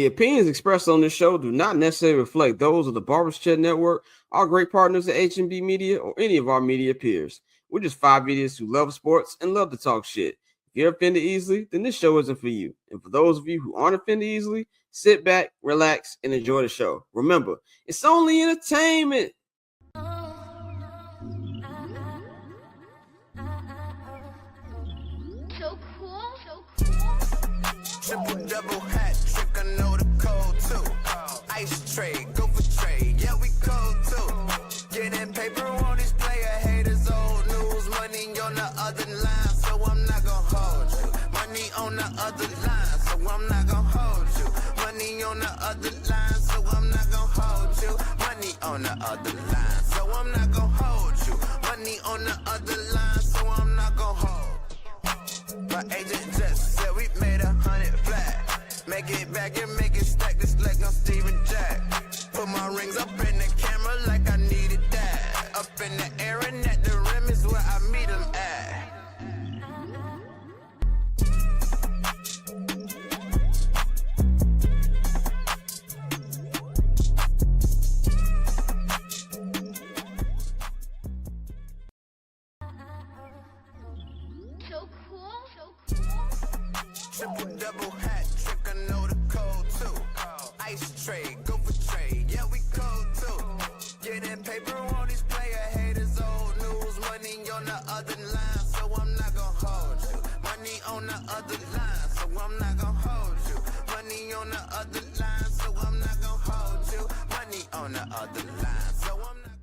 opinions expressed on this show do not necessarily reflect those of the Barber's Chat Network, our great partners at H&B Media, or any of our media peers. We're just five idiots who love sports and love to talk shit. If you're offended easily, then this show isn't for you. And for those of you who aren't offended easily, sit back, relax, and enjoy the show. Remember, it's only entertainment. Triple double hat trick, I know the code too. Ice trade, go for trade, yeah we cold too. Getting paper on these player haters, old news. Money on the other line, so I'm not gonna hold you. Money on the other line, so I'm not gonna hold you. Money on the other line, so I'm not gonna hold you. Money on the other line, so I'm not gonna hold you. Money on the other line, so I'm not gonna hold. My agent just said we made 100 flat. Make it back and make it stack this like I'm Steven Jack. Put my rings up in the camera like I needed that. Up in the air and at the rim is where I meet them at. Triple double hat trick, I know the code too. Ice trade, go for trade, yeah we cold too. Getting paper on these player haters, old news. Money on the other line, so I'm not gonna hold you. Money on the other line, so I'm not gonna hold you. Money on the other line, so I'm not gonna hold you. Money on the other line, so I'm not gonna.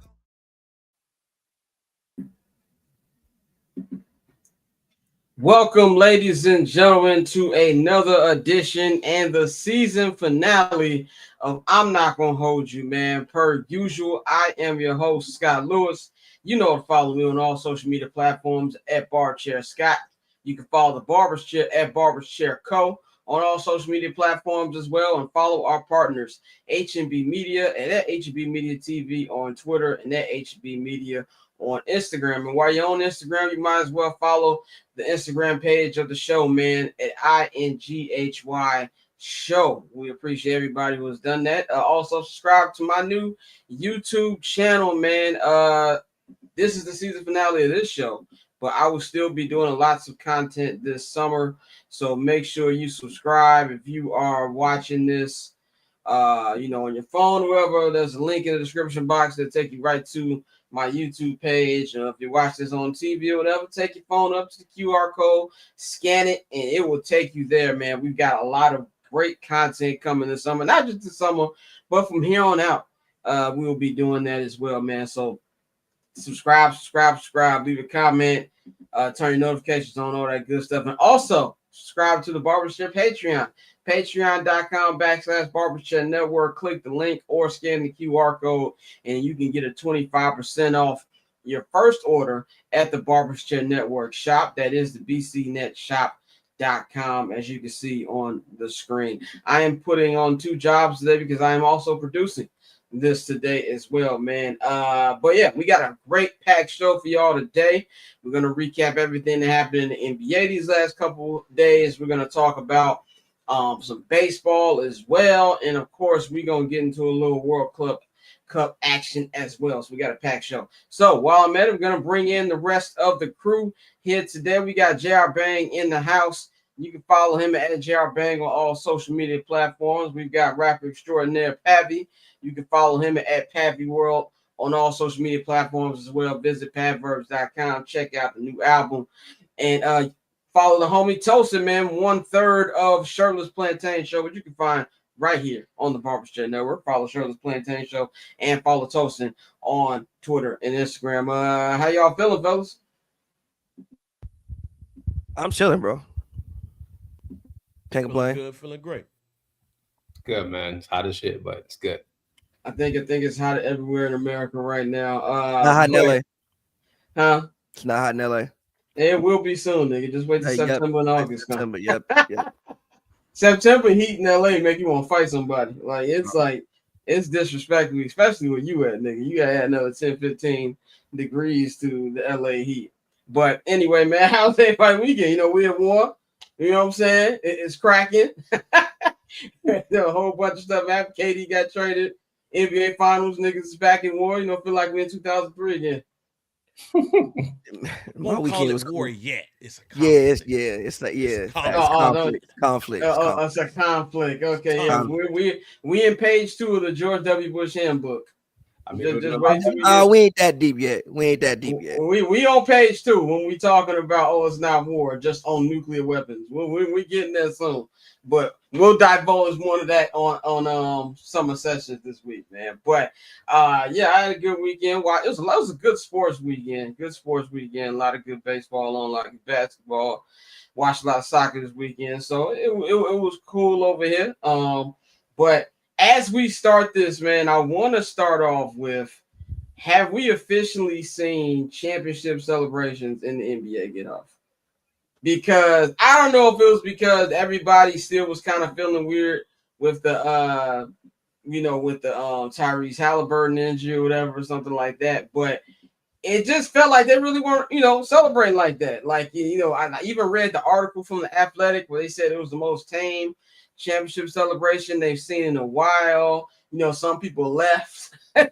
Welcome, ladies and gentlemen, to another edition and the season finale of I'm Not Gonna Hold You, man. Per usual, I am your host, Scott Lewis. You know to follow me on all social media platforms at Barberchair Scott. You can follow the Barber's Chair at Barber's Chair Co. on all social media platforms as well, and follow our partners, H&B Media and at H&B Media TV on Twitter and at H&B Media on Instagram. And while you're on Instagram, you might as well follow the Instagram page of the show, man, at INGHY Show. We appreciate everybody who has done that. Also, subscribe to my new YouTube channel, man. This is the season finale of this show, but I will still be doing lots of content this summer. So make sure you subscribe if you are watching this, on your phone or wherever. There's a link in the description box that take you right to my YouTube page. If you watch this on TV or whatever, take your phone up to the QR code, scan it, and it will take you there, man. We've got a lot of great content coming this summer, not just this summer, but from here on out, we will be doing that as well, man. So subscribe, leave a comment, turn your notifications on, all that good stuff. And also subscribe to the Barbershop Patreon. Patreon.com/Barbershop Network. Click the link or scan the QR code, and you can get a 25% off your first order at the Barbershop Network shop. That is the bcnetshop.com, as you can see on the screen. I am putting on two jobs today because I am also producing this today as well, man. But yeah, we got a great packed show for y'all today. We're going to recap everything that happened in the NBA these last couple of days. We're going to talk about some baseball as well, and of course we're gonna get into a little World Cup action as well. So we got a packed show. So while I'm at it, we're gonna bring in the rest of the crew here today. We got JR Bang in the house. You can follow him at JR Bang on all social media platforms. We've got rapper extraordinaire Pavy. You can follow him at Pavy World on all social media platforms as well. Visit pavverbs.com, check out the new album, and follow the homie Tosin, man, 1/3 of Shirtless Plantain Show, which you can find right here on the Barbershop Network. Follow Shirtless Plantain Show and follow Tosin on Twitter and Instagram. How y'all feeling, fellas? I'm chilling, bro. Can't complain. Good, feeling great. Good, man. It's hot as shit, but it's good. I think it's hot everywhere in America right now. Not hot in LA. Huh? It's not hot in LA. It will be soon, nigga. Just wait till September and August. September, yep. September heat in LA make you want to fight somebody. It's disrespectful, especially where you at, nigga. You gotta add another 10, 15 degrees to the LA heat. But anyway, man, how's everybody weekend? We at war. You know what I'm saying? It's cracking. A whole bunch of stuff after KD got traded. NBA Finals niggas is back in war. Feel like we're in 2003 again. My Won't call weekend it was war cool. yet. It's a Yeah, conflict. it's like It's a facts, conflict. conflict. It's a conflict. Okay, yeah, we in page 2 of the George W. Bush handbook. I mean, Just wait till we ain't that deep yet. We on page 2 when we talking about it's not war, just on nuclear weapons. We getting there soon, but we'll divulge more of that on summer sessions this week, man. But yeah, I had a good weekend. It was a good sports weekend. Good sports weekend. A lot of good baseball on, a lot of basketball. Watched a lot of soccer this weekend, so it was cool over here. But as we start this, man, I want to start off with: have we officially seen championship celebrations in the NBA get off? Because I don't know if it was because everybody still was kind of feeling weird with the Tyrese Halliburton injury or whatever, or something like that. But it just felt like they really weren't, celebrating like that. Like, I even read the article from The Athletic where they said it was the most tame championship celebration they've seen in a while. Some people left the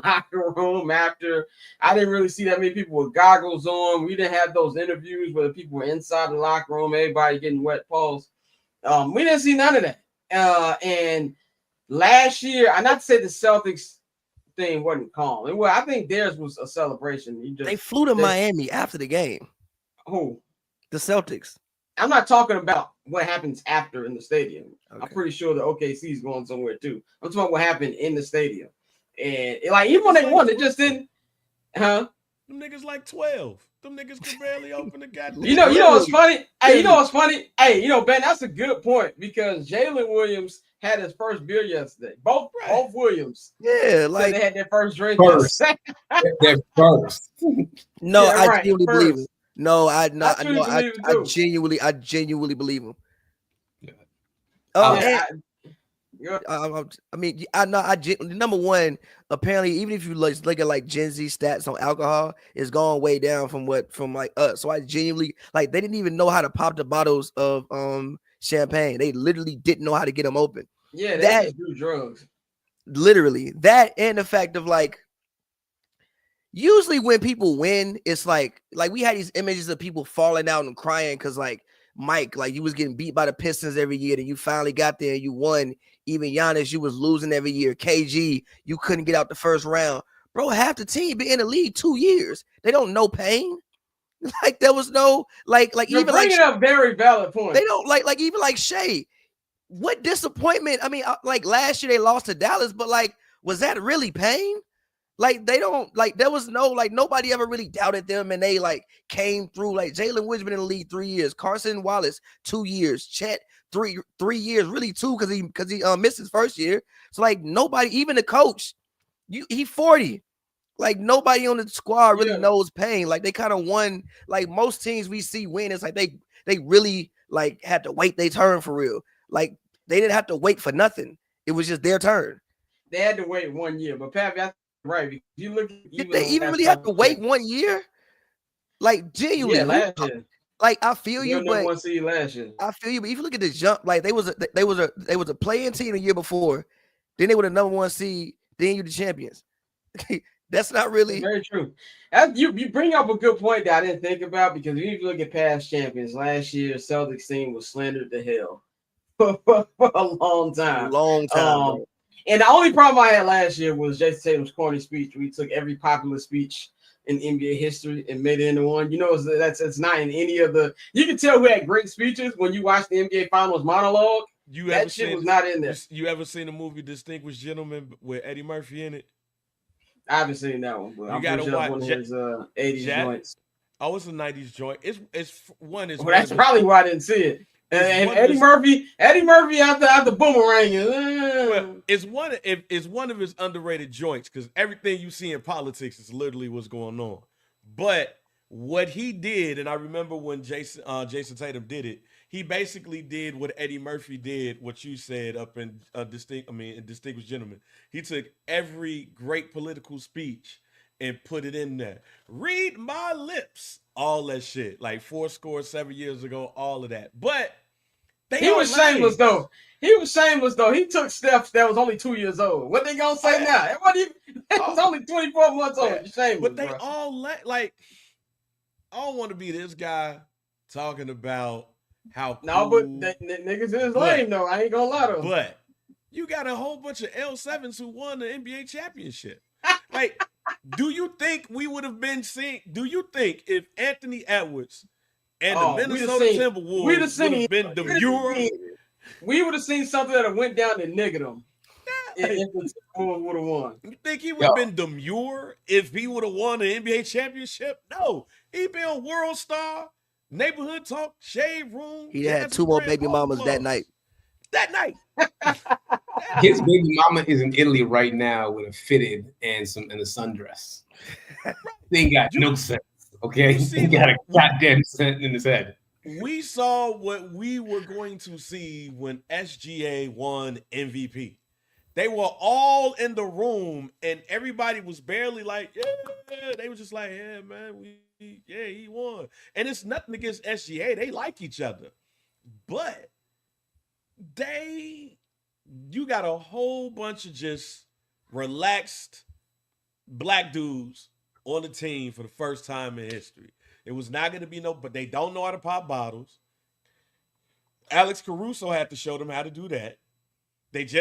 locker room after. I didn't really see that many people with goggles on. We didn't have those interviews where the people were inside the locker room, everybody getting wet paws. We didn't see none of that. And last year, I not to say the Celtics thing wasn't calm. Well, I think theirs was a celebration. They flew to Miami after the game. Who? The Celtics. I'm not talking about what happens after in the stadium. Okay. I'm pretty sure the OKC is going somewhere too. I'm talking about what happened in the stadium. And even when they won, it just didn't. Huh? Them niggas like 12. Them niggas could barely open the goddamn. You know what's funny? Hey, what's funny? Hey, Ben, that's a good point because Jalen Williams had his first beer yesterday. Both Williams. Yeah, like they had their first drink. First. Their first. No, Yeah, I right, genuinely first. believe it. No, I genuinely believe him. Yeah. I mean, number one, apparently, even if you look at like Gen Z stats on alcohol, it's gone way down from like us. So I genuinely they didn't even know how to pop the bottles of champagne. They literally didn't know how to get them open. Yeah, they just do drugs. Literally, that and the fact of usually when people win, it's like we had these images of people falling out and crying because Mike, you was getting beat by the Pistons every year, and you finally got there and you won. Even Giannis, you was losing every year. KG, you couldn't get out the first round. Bro, half the team been in the league 2 years. They don't know pain. There was no You're even bringing up very valid points. They don't even Shea. What disappointment? I mean, last year they lost to Dallas, but was that really pain? They don't there was no nobody ever really doubted them, and they came through. Jalen Woods been in the league 3 years, Carson Wallace 2 years, Chet 3 years, really 2 because he missed his first year. So nobody, even the coach, he 40. Nobody on the squad really knows pain. They kind of won. Most teams we see win, it's they really had to wait their turn for real. They didn't have to wait for nothing. It was just their turn. They had to wait 1 year, but Pavy, that's right. If you look, did they even really have to wait 1 year? Genuinely, yeah, last year. I feel you, but one seed last year. I feel you, but if you look at the jump, they was a play-in team the year before, then they were the number 1 seed, then you're the champions. That's not really very true. You bring up a good point that I didn't think about, because if you look at past champions, last year Celtics team was slandered to hell for a long time. And the only problem I had last year was Jason Tatum's corny speech. We took every popular speech in NBA history and made it into one. It's not in any of the. You can tell who had great speeches when you watch the NBA Finals monologue. That shit was not in there. You ever seen the movie Distinguished Gentleman with Eddie Murphy in it? I haven't seen that one, but I'm pretty sure one of his 80s joints. Oh, it's a 90s joint. That's probably why I didn't see it. And Eddie Murphy after Boomerang. It's one of his underrated joints, because everything you see in politics is literally what's going on. But what he did, and I remember when Jason Tatum did it, he basically did what Eddie Murphy did, what you said up in Distinguished Gentleman. He took every great political speech and put it in there. Read my lips. All that shit. 7 years ago, all of that. But He was shameless though. He took Steph that was only 2 years old. What they gonna say now? It was only 24 months old. You're shameless, but they bro. all like. I don't want to be this guy talking about how cool. No, but niggas is lame though. I ain't gonna lie to him. But you got a whole bunch of L7s who won the NBA championship. Like, do you think we would have been seeing? Do you think if Anthony Edwards and the Minnesota Timberwolves would have been demure? We would have seen something that went down and niggered them. If the Timberwolves would have won. You think he would have been demure if he would have won the NBA championship? No. He'd been a world star, neighborhood talk, shave room. He had 2 more baby mamas that night. His baby mama is in Italy right now with a fitted and a sundress. They ain't got no sense, okay? He got a goddamn cent in his head. We saw what we were going to see when SGA won MVP. They were all in the room, and everybody was barely like, yeah. They were just like, yeah, man, he won. And it's nothing against SGA. They like each other. But you got a whole bunch of just relaxed black dudes on the team for the first time in history. It was not going to be but they don't know how to pop bottles. Alex Caruso had to show them how to do that.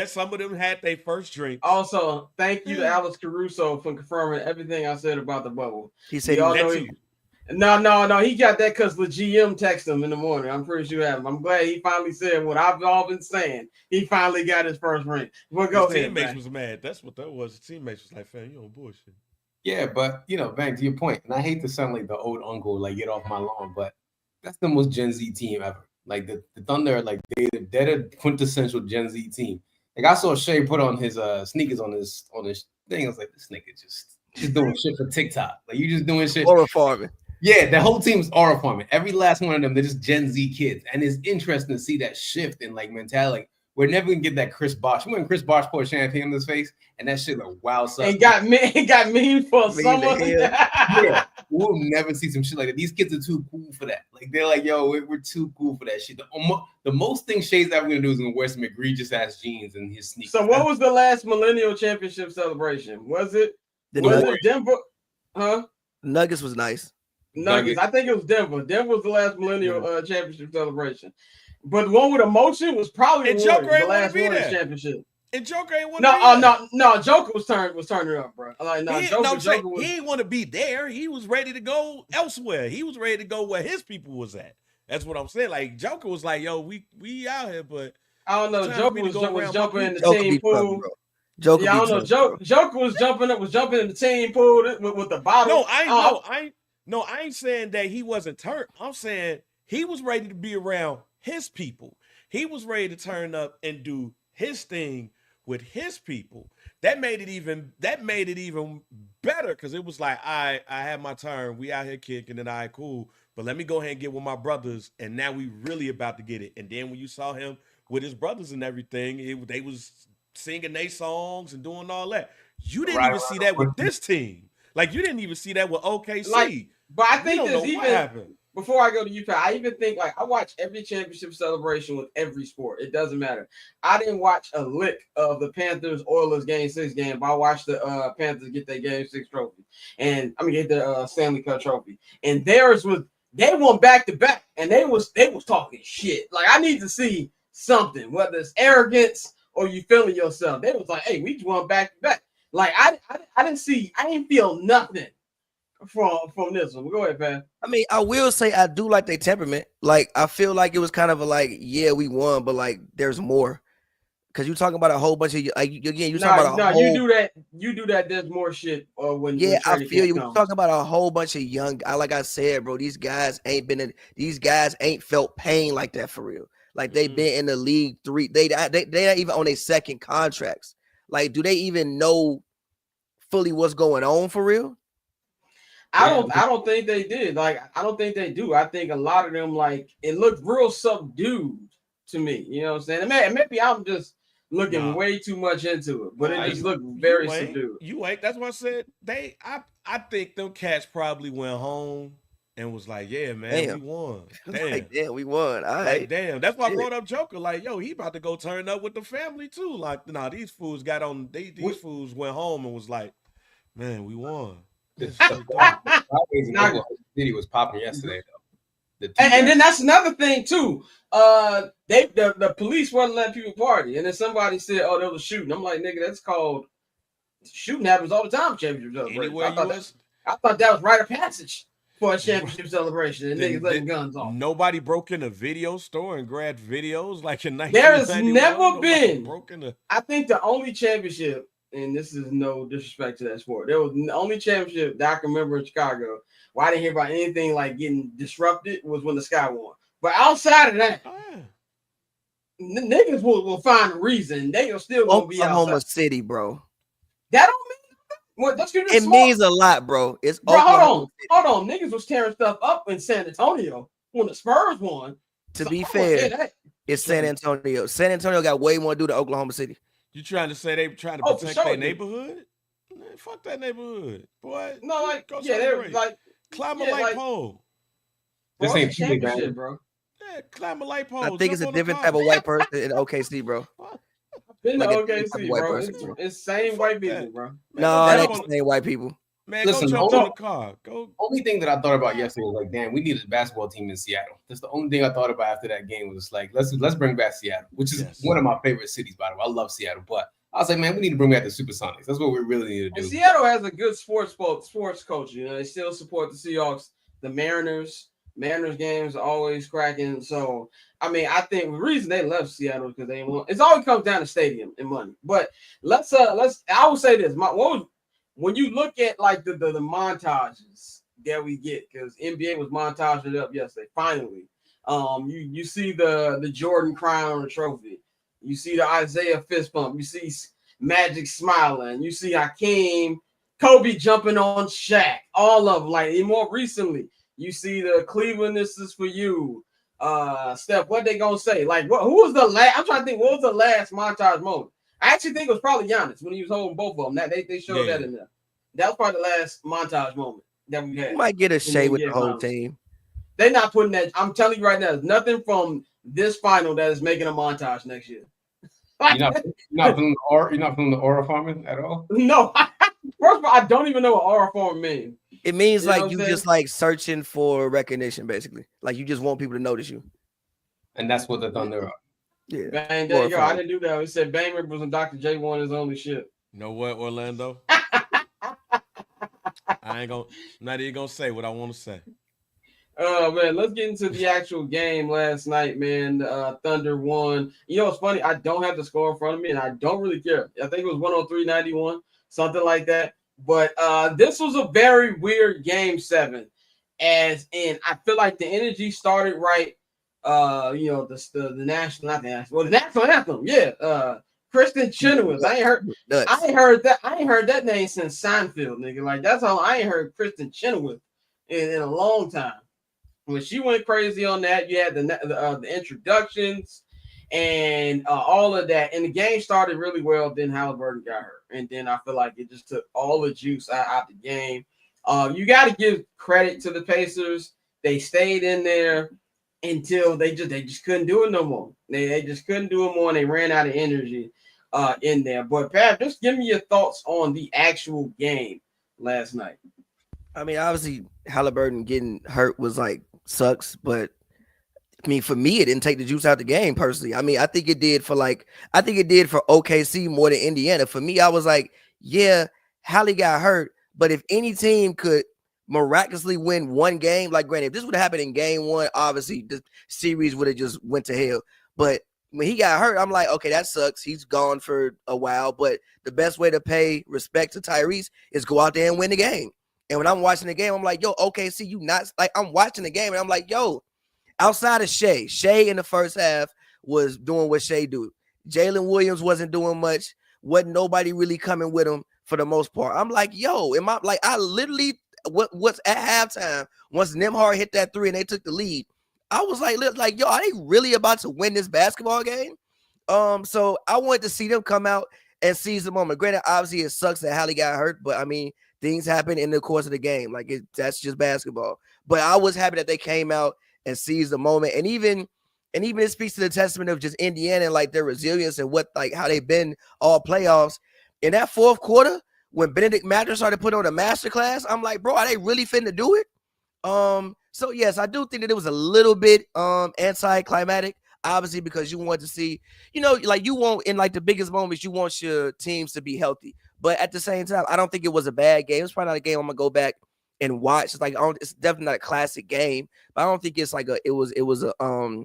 Some of them had their first drink. Also, thank you to Alex Caruso for confirming everything I said about the bubble. He said No, he got that because the GM texted him in the morning. I'm pretty sure that. I'm glad he finally said what I've all been saying. He finally got his first ring. Well, go ahead. Teammates was mad. That's what that was. The teammates was like, "Fam, you on bullshit." Yeah, but Bang, to your point, and I hate to sound like the old uncle, like get off my lawn, but that's the most Gen Z team ever. Like the Thunder, like they're the quintessential Gen Z team. Like I saw Shea put on his sneakers on his thing. I was like, this nigga just doing shit for TikTok. Like you just doing shit. Aura farming. Yeah, the whole team's aura farming. Every last one of them, they're just Gen Z kids, and it's interesting to see that shift in like mentality. Like, we're never gonna get that Chris Bosh. When Chris Bosh poured champagne in his face, and that shit like wow. It got mean for someone. Yeah, we'll never see some shit like that. These kids are too cool for that. Like they're like, yo, we're too cool for that shit. The most thing Shay's ever gonna do is gonna wear some egregious ass jeans and his sneakers. So what was the last millennial championship celebration? Was it Denver? Huh? Nuggets was nice. Nuggets. I think it was Denver. Denver was the last millennial championship celebration. But the one with emotion was probably the last Warriors championship. And Joker ain't want to No, Joker was turning up, bro. Like, he ain't want to be there. He was ready to go elsewhere. He was ready to go where his people was at. That's what I'm saying. Like Joker was like, yo, we out here, but I don't know. Joker was jumping in the team pool. Joker was jumping in the team pool with the bottle. No, I ain't saying that he wasn't turned. I'm saying he was ready to be around his people. He was ready to turn up and do his thing with his people. That made it even better because it was like, I had my turn. We out here kicking and cool. But let me go ahead and get with my brothers. And now we really about to get it. And then when you saw him with his brothers and everything, they was singing their songs and doing all that. You didn't even see that with this team. Like you didn't even see that with OKC. But I think there's even before I go to Utah, I even think like I watch every championship celebration with every sport. It doesn't matter. I didn't watch a lick of the Panthers Oilers Game 6 game, but I watched the Panthers get their Game 6 trophy, and get the Stanley Cup trophy. And theirs was they won back to back, and they was talking shit. Like I need to see something, whether it's arrogance or you feeling yourself. They was like, hey, we just won back to back. Like I didn't feel nothing from this one. Go ahead, man. I mean, I will say I do like their temperament. Like, I feel like it was kind of yeah, we won, but like, there's more. Because you're talking about a whole bunch of talking about you do that. There's more shit. When I feel you. We're talking about a whole bunch of young. Like I said, bro, these guys ain't felt pain like that for real. Like they've been in the league they're not even on their second contracts. Like, do they even know fully what's going on for real? I don't think they did. Like, I don't think they do. I think a lot of them, like, it looked real subdued to me. You know what I'm saying? And maybe I'm just looking way too much into it, but it just looked very subdued. You ain't. That's why I said I think them cats probably went home and was like, "Yeah, man, Damn. we won." Like, Damn. damn, we won. All Like, right. damn. That's why I Shit. brought up Joker. Like, yo, he about to go turn up with the family too. Like, nah, these fools got on. These fools went home and was like, "Man, we won." This shit dope. Fridays in Nah. Oklahoma City was popping yesterday though. And then that's another thing too. The police wasn't letting people party, and then somebody said, "Oh, there was a shooting." I'm like, "Nigga, that's called shooting happens all the time." Championship celebration. Anywhere I thought that was rite of passage for a championship celebration, and niggas letting guns off. Nobody broke in a video store and grabbed videos like in 1991. There has never been. Broke in I think the only championship, and this is no disrespect to that sport, there was the only championship that I can remember in Chicago where I didn't hear about anything like getting disrupted was when the Sky won. But outside of that, niggas will find a reason. They are still gonna be Oklahoma outside. City, bro. That don't mean what? That's It means a lot, bro. It's bro. Oklahoma Hold on. Niggas was tearing stuff up in San Antonio when the Spurs won. To So be I'm gonna say fair, that. it's San Antonio. San Antonio got way more to do to Oklahoma City. You trying to say they trying to Oh, for protect sure, their dude. neighborhood? Man, fuck that neighborhood, boy. No, like Go yeah, they're celebrate. like Climb a yeah, light like- pole. This bro, ain't it's a Tuesday, championship, man. bro. Yeah, climb a light pole. I think it's a different type of white person in OKC, bro. Been Like to a different type OKC, of white bro. person. It's same Fuck white that. people, bro. Man, No, go that jump ain't on- the same white people. Man, Listen, go jump hold on on. the car. Go. Only thing that I thought about yesterday was like, damn, we need a basketball team in Seattle. That's the only thing I thought about after that game was like, let's bring back Seattle, which is Yes. one of my favorite cities, by the way. I love Seattle, but I was like, man, we need to bring back the Supersonics. That's what we really need to And do. Seattle has a good sports culture. You know, they still support the Seahawks, the Mariners. Mariners games are always cracking. So, I mean, I think the reason they left Seattle because they want it's always comes down to stadium and money. But let's I will say this. When you look at like the montages that we get, because NBA was montaging it up yesterday, finally. You see the Jordan crown on the trophy. You see the Isaiah fist pump. You see Magic smiling. You see Hakeem, Kobe jumping on Shaq. All of them. Like, and more recently, you see the Cleveland, this is for you. Steph, what they gonna say? Like, who was the last? I'm trying to think. What was the last montage moment? I actually think it was probably Giannis when he was holding both of them. That they showed that in there. That was probably the last montage moment that we had. You might get a shade with the whole finals. team. They're not putting that. I'm telling you right now, there's nothing from this final that is making a montage next year. You're not feeling the aura farming at all? No. First of all, I don't even know what aura form means. It means You know like what you I'm just like searching for recognition, basically. Like you just want people to notice you. And that's what the Thunder are. Yeah. Bang, Aura yo, I form. didn't do that. It said Bang Rippers and Dr. J won his only shit. You know what, Orlando? I'm not even gonna say what I want to say. Oh man, let's get into the actual game last night, man. Thunder won. You know what's funny? I don't have the score in front of me, and I don't really care. I think it was 103-91, something like that. But this was a very weird game 7. And I feel like the energy started right. You know, the national, not the national, well, the national anthem, yeah. Kristen Chenoweth. I ain't heard that name since Seinfeld, nigga. Like that's how I ain't heard Kristen Chenoweth in a long time. When she went crazy on that, you had the introductions and all of that, and the game started really well. Then Halliburton got hurt, and then I feel like it just took all the juice out the game. You got to give credit to the Pacers; they stayed in there until they just couldn't do it no more. They just couldn't do it more, and they ran out of energy in there. But Pat, just give me your thoughts on the actual game last night. I mean, obviously Halliburton getting hurt was like sucks, but I mean, for me, it didn't take the juice out the game personally. I mean, I think it did for OKC more than Indiana. For me, I was like, yeah, Hali got hurt, but if any team could miraculously win one game, like granted, if this would have happened in game 1, obviously the series would have just went to hell. But when he got hurt, I'm like, okay, that sucks. He's gone for a while, but the best way to pay respect to Tyrese is go out there and win the game. And when I'm watching the game, I'm like, yo, OKC, you not like I'm watching the game and I'm like, yo, outside of Shea in the first half was doing what Shea do. Jalen Williams wasn't doing much. Wasn't nobody really coming with him for the most part. I'm like, yo, am I like I literally what's at halftime once Nembhard hit that 3 and they took the lead. I was like, yo, are they really about to win this basketball game? So I wanted to see them come out and seize the moment. Granted, obviously it sucks that Hali got hurt, but I mean, Things happen in the course of the game. Like that's just basketball. But I was happy that they came out and seized the moment. And even it speaks to the testament of just Indiana and like their resilience and what like how they've been all playoffs. In that fourth quarter, when Benedict Mather started putting on a masterclass, I'm like, bro, are they really finna do it? So yes, I do think that it was a little bit anticlimactic, obviously, because you want to see, like you want in like the biggest moments, you want your teams to be healthy. But at the same time, I don't think it was a bad game. It's probably not a game I'm gonna go back and watch. It's like it's definitely not a classic game, but I don't think it's like it was a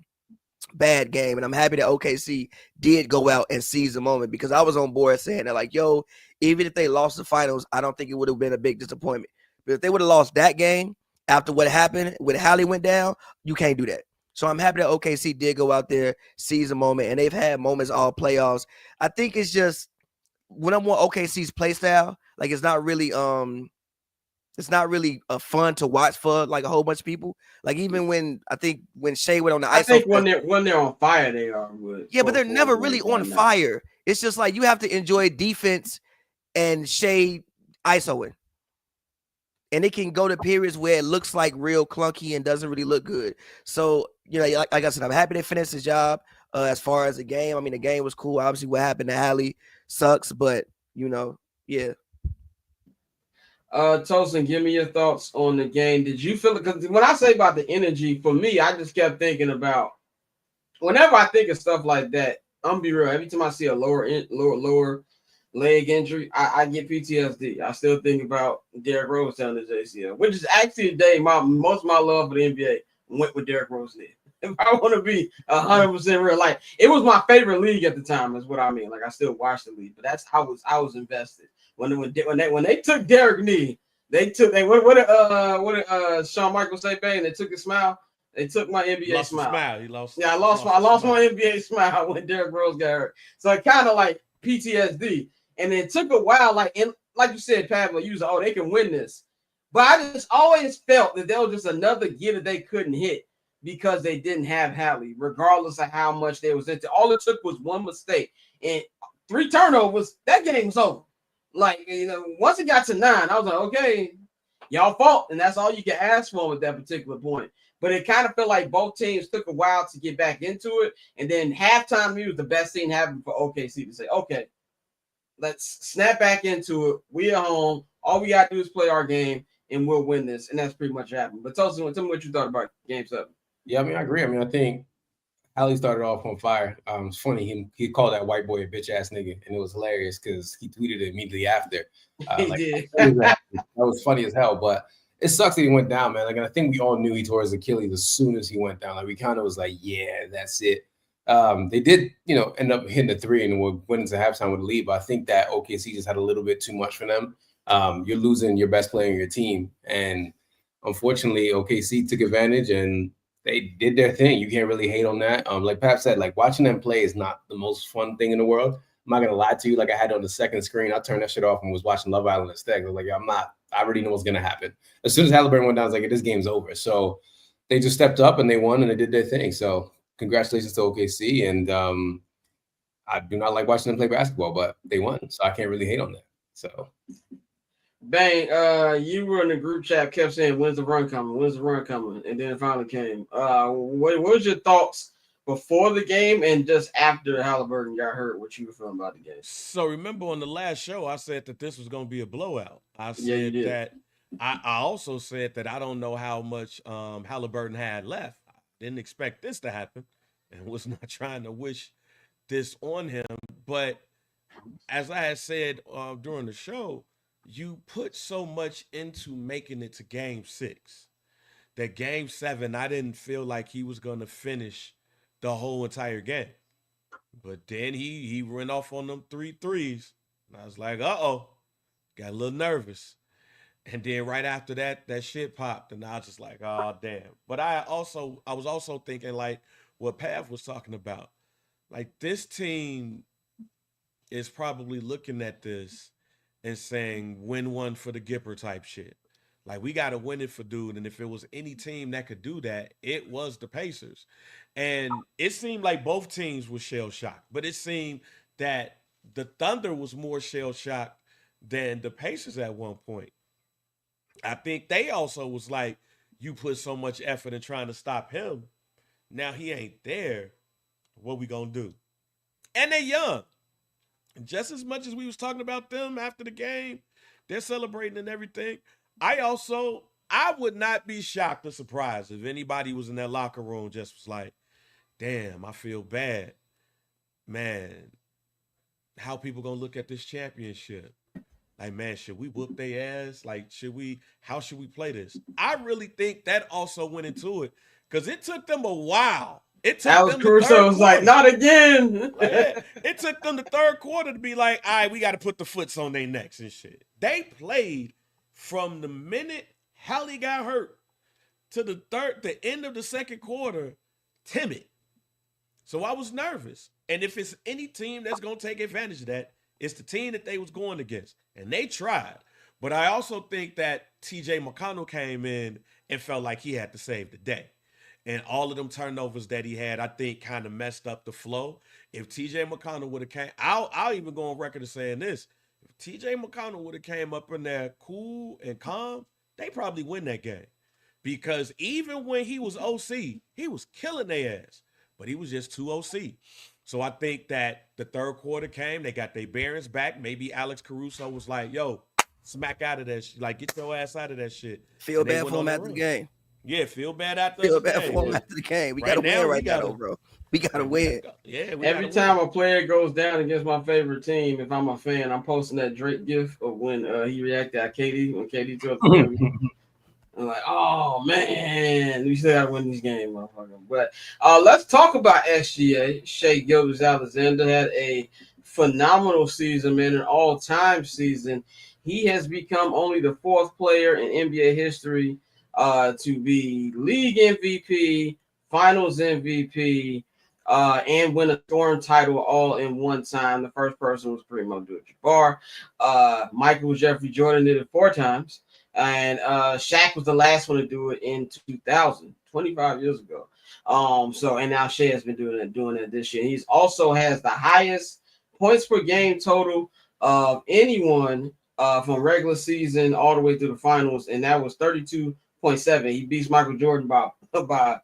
bad game. And I'm happy that OKC did go out and seize the moment, because I was on board saying that like, yo, even if they lost the finals, I don't think it would have been a big disappointment. But if they would have lost that game after what happened when Hali went down, you can't do that. So I'm happy that OKC did go out there, seize the moment, and they've had moments all playoffs. I think it's just when I'm on OKC's play style, like it's not really fun to watch for like a whole bunch of people. Like even when Shea went on the I ice, think when they're on fire, they are. Yeah, but they're never really on fire. It's just like you have to enjoy defense and Shea ISOing. And it can go to periods where it looks like real clunky and doesn't really look good. So, like I said, I'm happy they finished the job as far as the game. I mean, the game was cool. Obviously, what happened to Hali sucks, but, yeah. Tosin, give me your thoughts on the game. Did you feel it? Because when I say about the energy, for me, I just kept thinking about whenever I think of stuff like that, I'm gonna be real. Every time I see a lower leg injury, I get PTSD. I still think about Derrick Rose down his ACL, which is actually today most of my love for the NBA went with Derrick Rose there. If I want to be 100% real, like it was my favorite league at the time, is what I mean. Like I still watched the league, but that's how I was invested. When they took Derrick knee, what did Shawn Michaels say, bang? They took his smile. They took my NBA smile. He lost. Yeah, I lost my NBA smile when Derrick Rose got hurt. So it kind of like PTSD. And it took a while, like you said, Pavy, you was like, oh, they can win this. But I just always felt that there was just another gear that they couldn't hit because they didn't have Hali, regardless of how much they was into. All it took was one mistake and 3 turnovers. That game was over. Like, once it got to 9, I was like, okay, y'all fought, and that's all you can ask for at that particular point. But it kind of felt like both teams took a while to get back into it. And then halftime, was the best thing happened for OKC to say, okay, let's snap back into it. We are home. All we got to do is play our game, and we'll win this. And that's pretty much happened. But Tosin, tell me what you thought about Game 7. Yeah, I mean, I agree. I mean, I think Hali started off on fire. It's funny. He called that white boy a bitch ass nigga, and it was hilarious because he tweeted it immediately after. He did. That was funny as hell. But it sucks that he went down, man. Like, and I think we all knew he tore his Achilles as soon as he went down. Like, we kind of was like, yeah, that's it. They did, end up hitting the 3 and were winning to halftime with a lead. But I think that OKC just had a little bit too much for them. You're losing your best player in your team, and unfortunately, OKC took advantage and they did their thing. You can't really hate on that. Like Pap said, like watching them play is not the most fun thing in the world. I'm not gonna lie to you. Like I had it on the second screen. I turned that shit off and was watching Love Island instead. I was like, I already know what's gonna happen. As soon as Halliburton went down, I was like, this game's over. So they just stepped up and they won and they did their thing. So congratulations to OKC. And I do not like watching them play basketball, but they won. So I can't really hate on that. So Bang, you were in the group chat, kept saying, when's the run coming? When's the run coming? And then it finally came. What was your thoughts before the game and just after Halliburton got hurt? What you were feeling about the game? So remember on the last show, I said that this was going to be a blowout. I said that I also said that I don't know how much Halliburton had left. I didn't expect this to happen and was not trying to wish this on him. But as I had said during the show, you put so much into making it to Game 6 that Game 7, I didn't feel like he was going to finish the whole entire game. But then he went off on them 3 threes. And I was like, uh-oh, got a little nervous. And then right after that shit popped. And I was just like, oh, damn. But I was also thinking like what Pav was talking about. Like this team is probably looking at this and saying win one for the Gipper type shit. Like we got to win it for dude. And if it was any team that could do that, it was the Pacers. And it seemed like both teams were shell shocked, but it seemed that the Thunder was more shell shocked than the Pacers at one point. I think they also was like, you put so much effort in trying to stop him. Now he ain't there. What we gonna do? And they young. Just as much as we was talking about them after the game, they're celebrating and everything. I would not be shocked or surprised if anybody was in that locker room just was like, damn, I feel bad. Man, how people gonna look at this championship? Like, man, should we whoop their ass? Like, how should we play this? I really think that also went into it because it took them a while. It took Alex them Caruso was like, not again. Yeah, it took them the third quarter to be like, all right, we got to put the foots on their necks and shit. They played from the minute Hali got hurt to the end of the second quarter, timid. So I was nervous. And if it's any team that's going to take advantage of that, it's the team that they was going against. And they tried. But I also think that TJ McConnell came in and felt like he had to save the day. And all of them turnovers that he had, I think, kind of messed up the flow. If TJ McConnell would have came, I'll even go on record of saying this. If TJ McConnell would have came up in there cool and calm, they probably win that game. Because even when he was OC, he was killing their ass. But he was just too OC. So I think that the third quarter came, they got their bearings back. Maybe Alex Caruso was like, yo, smack out of that shit. Like, get your ass out of that shit. Feel bad for him after the game. Yeah, feel bad after the game. Feel bad for him after the game. We got to win right now, bro. We got to win. Yeah. Every time a player goes down against my favorite team, if I'm a fan, I'm posting that Drake gif of when he reacted at KD, when KD took the game. I'm like, oh, man, we still got to win this game, motherfucker. But let's talk about SGA. Shai Gilgeous-Alexander had a phenomenal season, man, an all-time season. He has become only the fourth player in NBA history to be league MVP, finals MVP, and win a scoring title all in one time. The first person was Kareem Abdul-Jabbar. Michael Jeffrey Jordan did it 4 times. And Shaq was the last one to do it in 2000, 25 years ago. And now Shai has been doing it this year. He's also has the highest points per game total of anyone from regular season all the way through the finals, and that was 32.7. He beats Michael Jordan by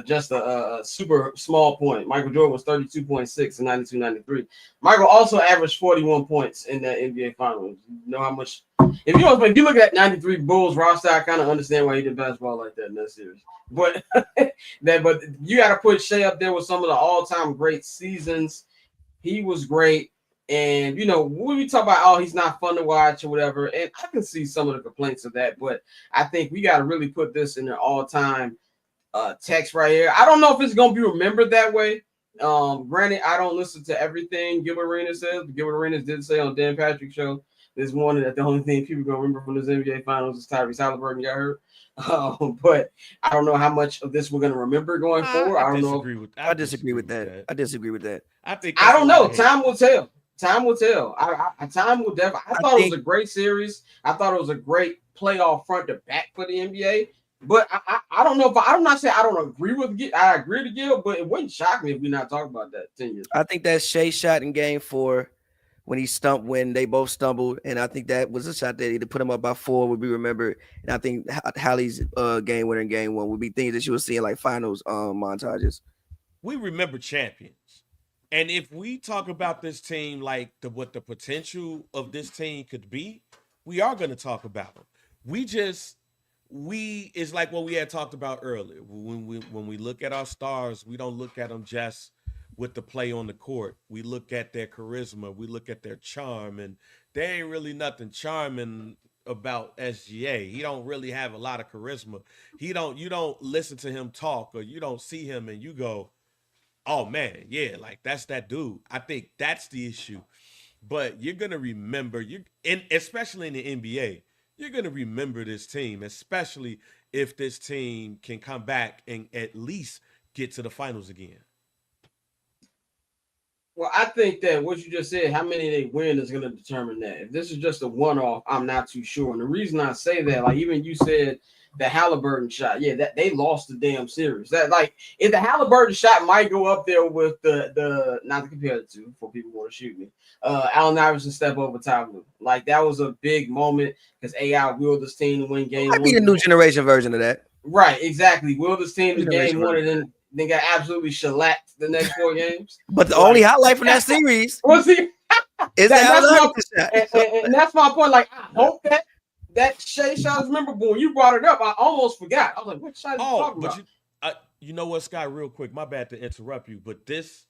just a super small point. Michael Jordan was 32.6 in 92-93. Michael also averaged 41 points in that NBA Finals. You know how much? If you look at 93 Bulls roster, I kind of understand why he did basketball like that in that series. But but you got to put Shai up there with some of the all-time great seasons. He was great. And, when we talk about, he's not fun to watch or whatever, and I can see some of the complaints of that, but I think we got to really put this in the all-time text right here. I don't know if it's going to be remembered that way. Granted, I don't listen to everything Gilbert Arenas says. Gilbert Arenas did say on Dan Patrick's show this morning that the only thing people going to remember from this NBA Finals is Tyrese Halliburton got hurt. But I don't know how much of this we're going to remember going forward. I disagree with that. I don't know. Time will tell. Time will tell. Time will definitely. I thought it was a great series. I thought it was a great playoff front to back for the NBA. But I don't know if I'm not saying I don't agree with Gil. I agree to Gil, but it wouldn't shock me if we're not talking about that 10 years. I think that Shai shot in game 4 when they both stumbled, and I think that was a shot that either put him up by 4 would be remembered. And I think Hali's game winner in game 1 would be things that you would see in like finals montages. We remember champions. And if we talk about this team like what the potential of this team could be, we are going to talk about them. It's like what we had talked about earlier. When we look at our stars, we don't look at them just with the play on the court. We look at their charisma. We look at their charm. And there ain't really nothing charming about SGA. He don't really have a lot of charisma. You don't listen to him talk, or you don't see him and you go, oh, man, yeah, like that's that dude. I think that's the issue. But you're going to remember, especially in the NBA, you're going to remember this team, especially if this team can come back and at least get to the finals again. Well, I think that what you just said, how many they win, is going to determine that. If this is just a one-off, I'm not too sure. And the reason I say that, like even you said, the Halliburton shot, yeah, that they lost the damn series. That like if the Halliburton shot might go up there with the not to compare the two for people who want to shoot me. Allen Iverson step over Ty Lue. Like that was a big moment because AI willed this team to win game Might be one. the new generation version of that. Right, exactly. Willed this team to Generation game one version. and then got absolutely shellacked the next 4 games. But the only highlight from that series Well, see, is that's Allen my, Iverson shot. and that's my point. Like, I hope that Shea shot is memorable. When you brought it up, I almost forgot. I was like, what shot are you talking about? You know what, Scott, real quick, my bad to interrupt you, but this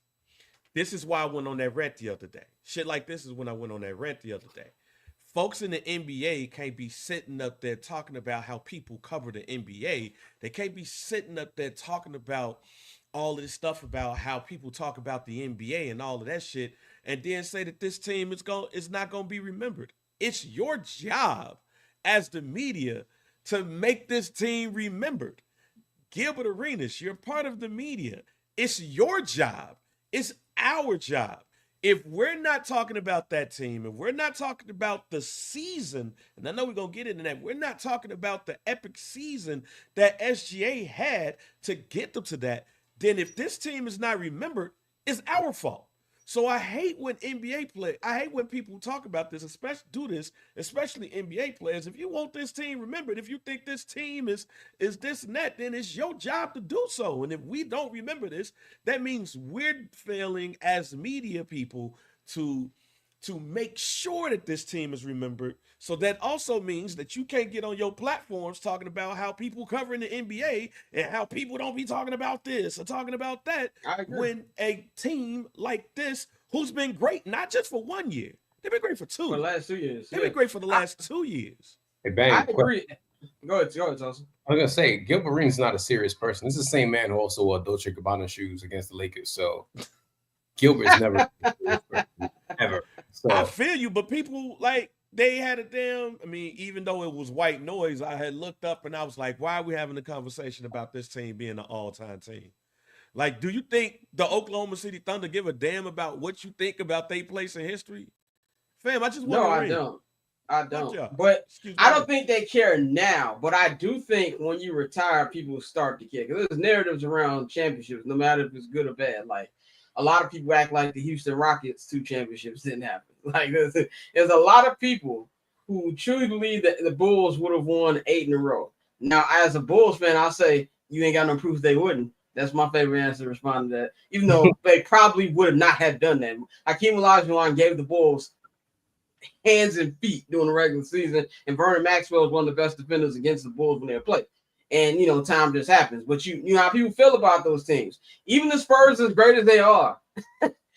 is why I went on that rant the other day. Shit like this is when I went on that rant the other day. Folks in the NBA can't be sitting up there talking about how people cover the NBA. They can't be sitting up there talking about all of this stuff about how people talk about the NBA and all of that shit, and then say that this team is not going to be remembered. It's your job as the media to make this team remembered. Gilbert Arenas, you're part of the media. It's your job. It's our job. If we're not talking about that team, if we're not talking about the season, and I know we're going to get into that, we're not talking about the epic season that SGA had to get them to that, then if this team is not remembered, it's our fault. So I hate when I hate when people talk about this, especially NBA players. If you want this team remembered, if you think this team is this and that, then it's your job to do so. And if we don't remember this, that means we're failing as media people to make sure that this team is remembered. So that also means that you can't get on your platforms talking about how people covering the NBA and how people don't be talking about this or talking about that when a team like this, who's been great, not just for 1 year, they've been great for 2. For the last 2 years. They've been great for the last 2 years. Hey, Bang, I agree. Go ahead, Tosin. I was gonna say Gilbert Arenas is not a serious person. This is the same man who also wore Dolce & Gabbana shoes against the Lakers. So Gilbert's never a serious person, ever. So I feel you, but people like they had a damn. I mean, even though it was white noise, I had looked up and I was like, "Why are we having a conversation about this team being an all-time team?" Like, do you think the Oklahoma City Thunder give a damn about what you think about their place in history? Fam, I just want No, to I ring. don't. I don't. Yeah. But Excuse I me. don't think they care now. But I do think when you retire, people start to care. Because there's narratives around championships, no matter if it's good or bad. Like a lot of people act like the Houston Rockets 2 championships didn't happen. Like there's a lot of people who truly believe that the Bulls would have won 8 in a row. Now, as a Bulls fan, I'll say you ain't got no proof they wouldn't. That's my favorite answer to respond to that. Even though they probably would not have done that. Hakeem Olajuwon gave the Bulls hands and feet during the regular season, and Vernon Maxwell is one of the best defenders against the Bulls when they play. And time just happens. But you know how people feel about those teams. Even the Spurs, as great as they are,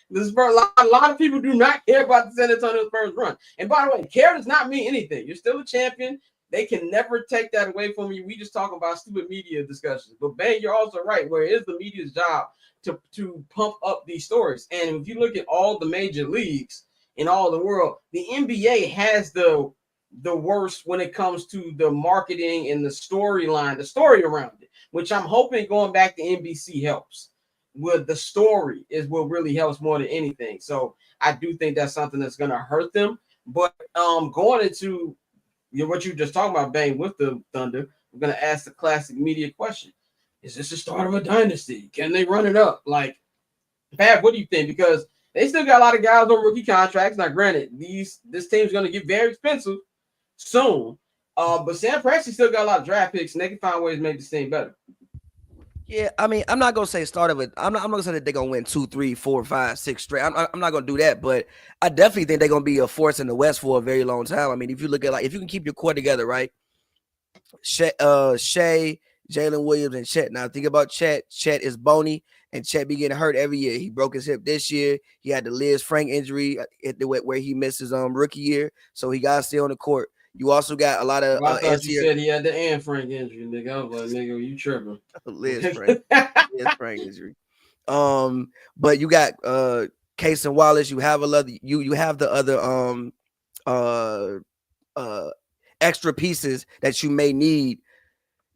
the Spurs, a lot of people do not care about the San Antonio Spurs run. And by the way, care does not mean anything. You're still a champion. They can never take that away from you. We just talk about stupid media discussions. But Bang, you're also right. Where it is the media's job to pump up these stories. And if you look at all the major leagues in all the world, the NBA has the worst when it comes to the marketing and the storyline, the story around it, which I'm hoping going back to NBC helps. With the story is what really helps more than anything. So I do think that's something that's going to hurt them. But going into what you just talking about, Bang, with the Thunder, we're going to ask the classic media question. Is this the start of a dynasty? Can they run it up? Like, Pav, what do you think? Because they still got a lot of guys on rookie contracts. Now, granted, this team's going to get very expensive soon. But Sam Presti still got a lot of draft picks, and they can find ways to make this team better. Yeah, I mean, I'm not gonna say start of it. I'm not gonna say that they're gonna win 2, 3, 4, 5, 6 straight. I'm not gonna do that, but I definitely think they're gonna be a force in the West for a very long time. I mean, if you look at if you can keep your core together, right? Shea, Jalen Williams, and Chet. Now think about Chet. Chet is bony, and Chet be getting hurt every year. He broke his hip this year. He had the Liz Frank injury where he missed his rookie year, so he got to stay on the court. You also got a lot of. I thought you said he had the Anne Frank injury, nigga. I was like, nigga, you tripping? Liz Frank injury. But you got Case and Wallace. You have you have the other extra pieces that you may need,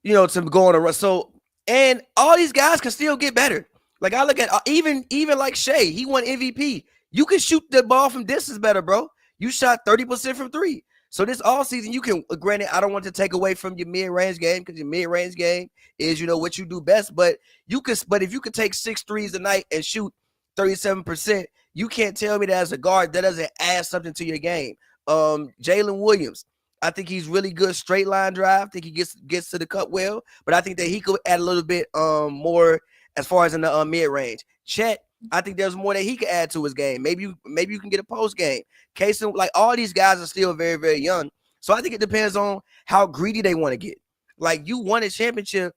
to go on a run. So, and all these guys can still get better. Like I look at even like Shea, he won MVP. You can shoot the ball from distance better, bro. You shot 30% from three. So this all season, you can, granted, I don't want to take away from your mid-range game because your mid-range game is, what you do best. But if you could take 6 threes a night and shoot 37%, you can't tell me that as a guard, that doesn't add something to your game. Jalen Williams, I think he's really good straight line drive. I think he gets to the cup well, but I think that he could add a little bit more as far as in the mid-range. Chet, I think there's more that he could add to his game. Maybe you can get a post game. Kason, like all these guys are still very, very young. So I think it depends on how greedy they want to get. Like you won a championship,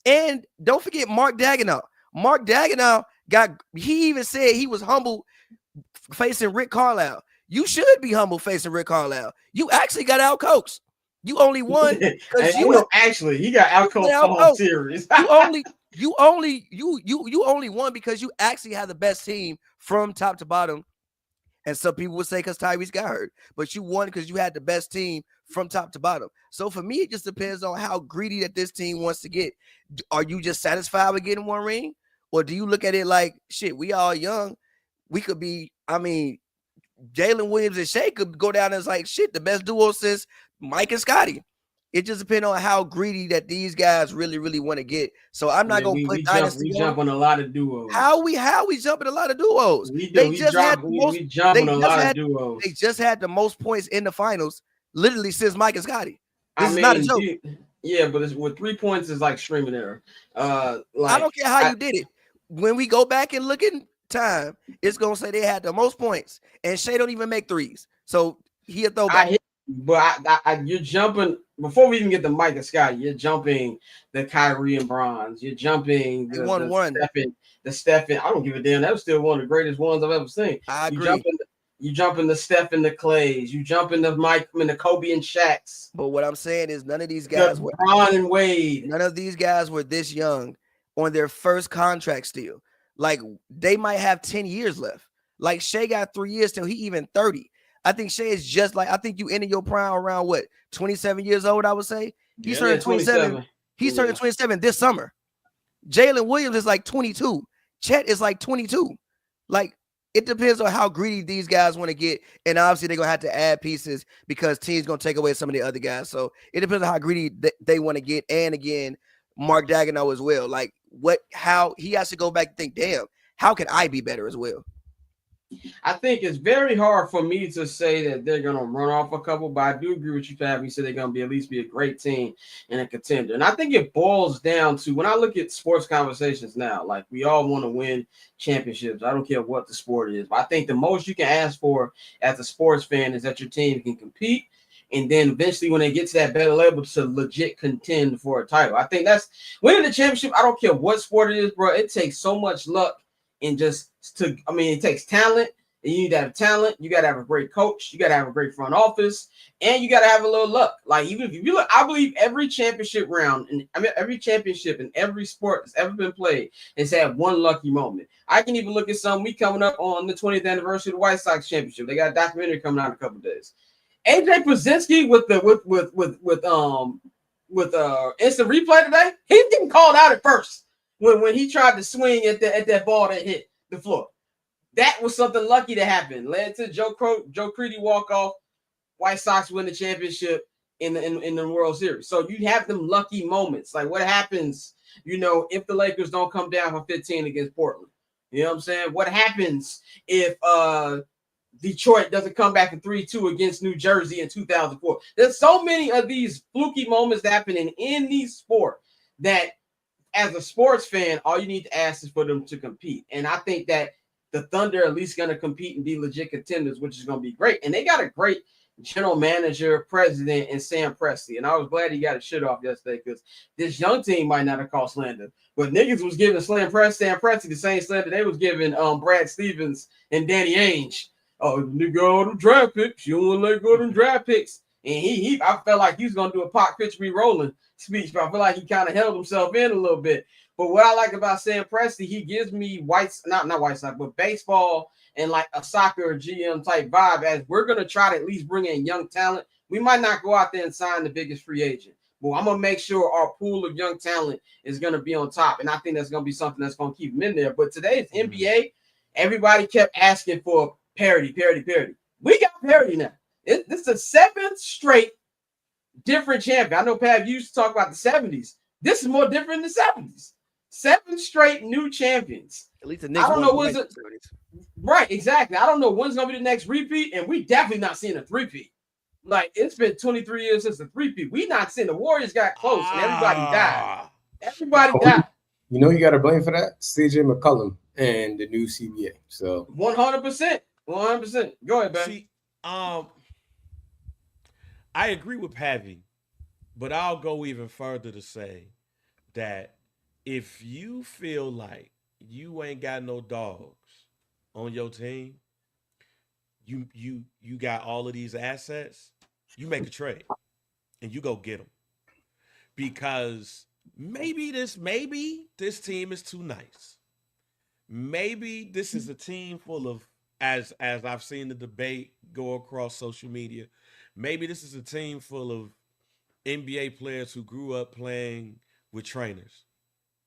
and don't forget Mark Daigneault. Mark Daigneault he even said he was humble facing Rick Carlisle. You should be humble facing Rick Carlisle. You actually got outcoached. You only won because he got outcoached the whole series. You only won because you actually had the best team from top to bottom. And some people would say because Tyrese got hurt, but you won because you had the best team from top to bottom. So for me, it just depends on how greedy that this team wants to get. Are you just satisfied with getting one ring? Or do you look at it like, shit, we all young. We could be, Jalen Williams and Shea could go down as like, shit, the best duo since Mike and Scotty. It just depends on how greedy that these guys really, really want to get. So I'm not gonna put Dynasty. We jump on a lot of duos. How we jumping a lot of duos? We just had duos. They just had the most points in the finals, literally since Mike and Scotty. This is not a joke. Yeah, but with 3 points is like streaming error. I don't care how you did it. When we go back and look in time, it's gonna say they had the most points, and Shea don't even make threes. So he'll throw back. But you're jumping before we even get the Mike and Scott. You're jumping the Kyrie and Bronze. You're jumping the Stephen. I don't give a damn. That was still one of the greatest ones I've ever seen. I agree. You jumping the Stephen, the Clays. You jumping the Mike and the Kobe and Shaqs. But what I'm saying is none of these guys were Bron and Wade. None of these guys were this young on their first contract still. Like they might have 10 years left. Like Shea got 3 years till he even 30. I think Shea is just like, I think you ended your prime around 27 years old, I would say. He's turning 27. He's turning 27 this summer. Jalen Williams is like 22. Chet is like 22. Like, it depends on how greedy these guys want to get. And obviously, they're going to have to add pieces because teams going to take away some of the other guys. So it depends on how greedy they want to get. And again, Mark Daigneault as well. Like, how he has to go back and think, damn, how can I be better as well? I think it's very hard for me to say that they're going to run off a couple, but I do agree with you, Pavy. You said they're going to be at least be a great team and a contender. And I think it boils down to when I look at sports conversations now, like we all want to win championships. I don't care what the sport is, but I think the most you can ask for as a sports fan is that your team can compete. And then eventually when they get to that better level to legit contend for a title. I think that's winning the championship. I don't care what sport it is, bro. It takes so much luck. And it takes talent, and you need to have talent. You got to have a great coach. You got to have a great front office, and you got to have a little luck. Like, even if you look, I believe every championship round, and every championship in every sport that's ever been played has had one lucky moment. I can even look at we coming up on the 20th anniversary of the White Sox championship. They got a documentary coming out in a couple of days. AJ Pierzynski with instant replay today, he's getting called out at first. When he tried to swing at that ball that hit the floor. That was something lucky to happen. Led to Joe Creedy walk off. White Sox win the championship in the World Series. So you have them lucky moments. Like what happens, if the Lakers don't come down for 15 against Portland? You know what I'm saying? What happens if Detroit doesn't come back in 3-2 against New Jersey in 2004? There's so many of these fluky moments happening in these sports that as a sports fan, all you need to ask is for them to compete. And I think that the Thunder are at least going to compete and be legit contenders, which is going to be great. And they got a great general manager, president, and Sam Presti. And I was glad he got his shit off yesterday because this young team might not have called slander. But niggas was giving Sam Presti the same slander they was giving Brad Stevens and Danny Ainge. Oh, nigga, all them draft picks. You don't want to let go of them draft picks. And I felt like he was going to do a Pop Pitch Be Rolling speech, but I feel like he kind of held himself in a little bit. But what I like about Sam Presti, he gives me not White Sox, but baseball and like a soccer GM type vibe as we're going to try to at least bring in young talent. We might not go out there and sign the biggest free agent, but I'm gonna make sure our pool of young talent is gonna be on top, and I think that's gonna be something that's gonna keep them in there. But today's NBA, everybody kept asking for parity. We got parity now. This is the 7th straight different champion. I know Pavy used to talk about the 70s. This is more different than the 70s. 7 straight new champions. At least the Knicks I don't know won when's it. twice. Right, exactly. I don't know when's gonna be the next repeat, and we definitely not seeing a three-peat. Like, it's been 23 years since the three-peat. We not seeing the Warriors got close, and everybody died. Everybody died. You know you got to blame for that? CJ McCollum and the new CBA. So 100%. 100%. Go ahead, man. See, I agree with Pavy, but I'll go even further to say that if you feel like you ain't got no dogs on your team, you got all of these assets, you make a trade and you go get them. Because maybe this team is too nice. Maybe this is a team full of, as I've seen the debate go across social media, maybe this is a team full of NBA players who grew up playing with trainers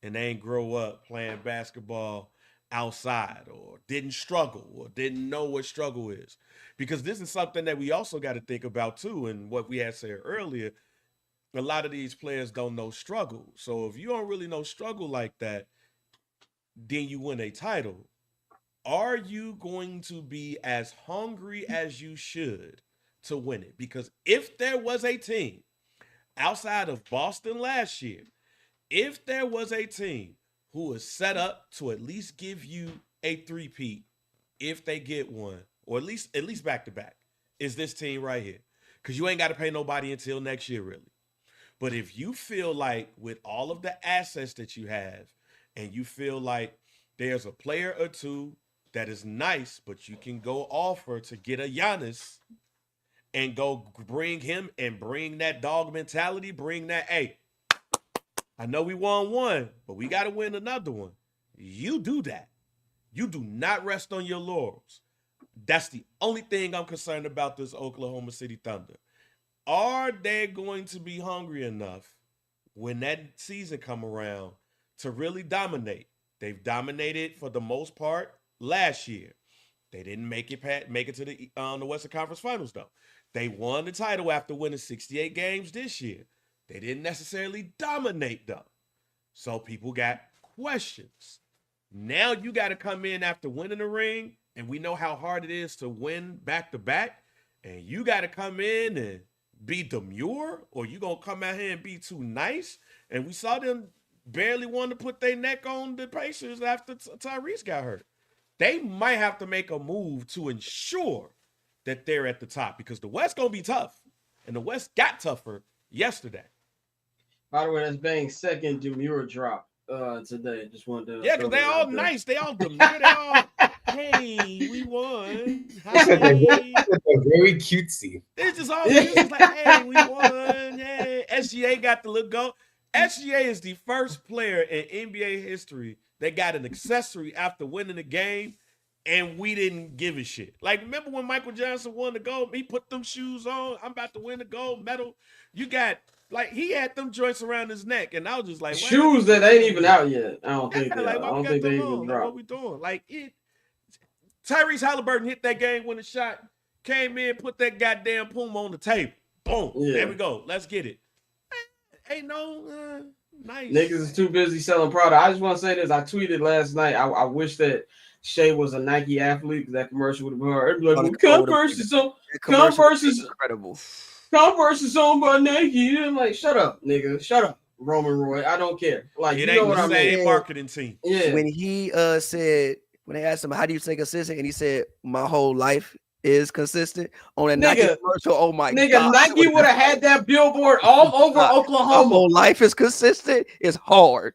and they ain't grow up playing basketball outside, or didn't struggle, or didn't know what struggle is. Because this is something that we also got to think about too, and what we had said earlier, a lot of these players don't know struggle. So if you don't really know struggle like that, then you win a title. Are you going to be as hungry as you should to win it? Because if there was a team outside of Boston last year, if there was a team who is set up to at least give you a three-peat if they get one, or at least back to back, is this team right here. Because you ain't got to pay nobody until next year, really. But if you feel like with all of the assets that you have, and you feel like there's a player or two that is nice, but you can go offer to get a Giannis and go bring him and bring that dog mentality, bring that, hey, I know we won one, but we got to win another one. You do that. You do not rest on your laurels. That's the only thing I'm concerned about this Oklahoma City Thunder. Are they going to be hungry enough when that season come around to really dominate? They've dominated for the most part last year. They didn't make it to the Western Conference Finals, though. They won the title after winning 68 games this year. They didn't necessarily dominate, though. So people got questions. Now you got to come in after winning the ring, and we know how hard it is to win back-to-back, and you got to come in and be demure, or you going to come out here and be too nice. And we saw them barely want to put their neck on the Pacers after Tyrese got hurt. They might have to make a move to ensure that they're at the top, because the West going to be tough, and the West got tougher yesterday. By the way, that's Bang's second demure drop today. Just wanted to. Yeah, because they all nice. They all demure. They all, hey, we won. Hi. They're very cutesy. It's just all it's like, hey, we won. Hey, SGA got the look go. SGA is the first player in NBA history that got an accessory after winning the game, and we didn't give a shit. Like, remember when Michael Johnson won the gold? He put them shoes on. I'm about to win the gold medal. You got, like, he had them joints around his neck, and I was just like, shoes that ain't even out yet. I don't think. Like, I don't think they even dropped. What we doing? Like, Tyrese Halliburton hit that game winning shot, came in, put that goddamn Puma on the table. Boom. Yeah. There we go. Let's get it. Ain't no nice. Niggas is too busy selling product. I just want to say this. I tweeted last night. I wish that Shea was a Nike athlete, because that commercial would have been hard. Like, well, Converse is incredible. Converse is owned by Nike. I'm like, shut up, nigga. Shut up, Roman Roy. I don't care. Like, it you know ain't what the I same mean? marketing team. Yeah. When he said, when they asked him, how do you stay consistent? And he said, my whole life is consistent on a Nike commercial. Oh my God. Nike would have had that billboard all over Oklahoma. My whole life is consistent. It's hard.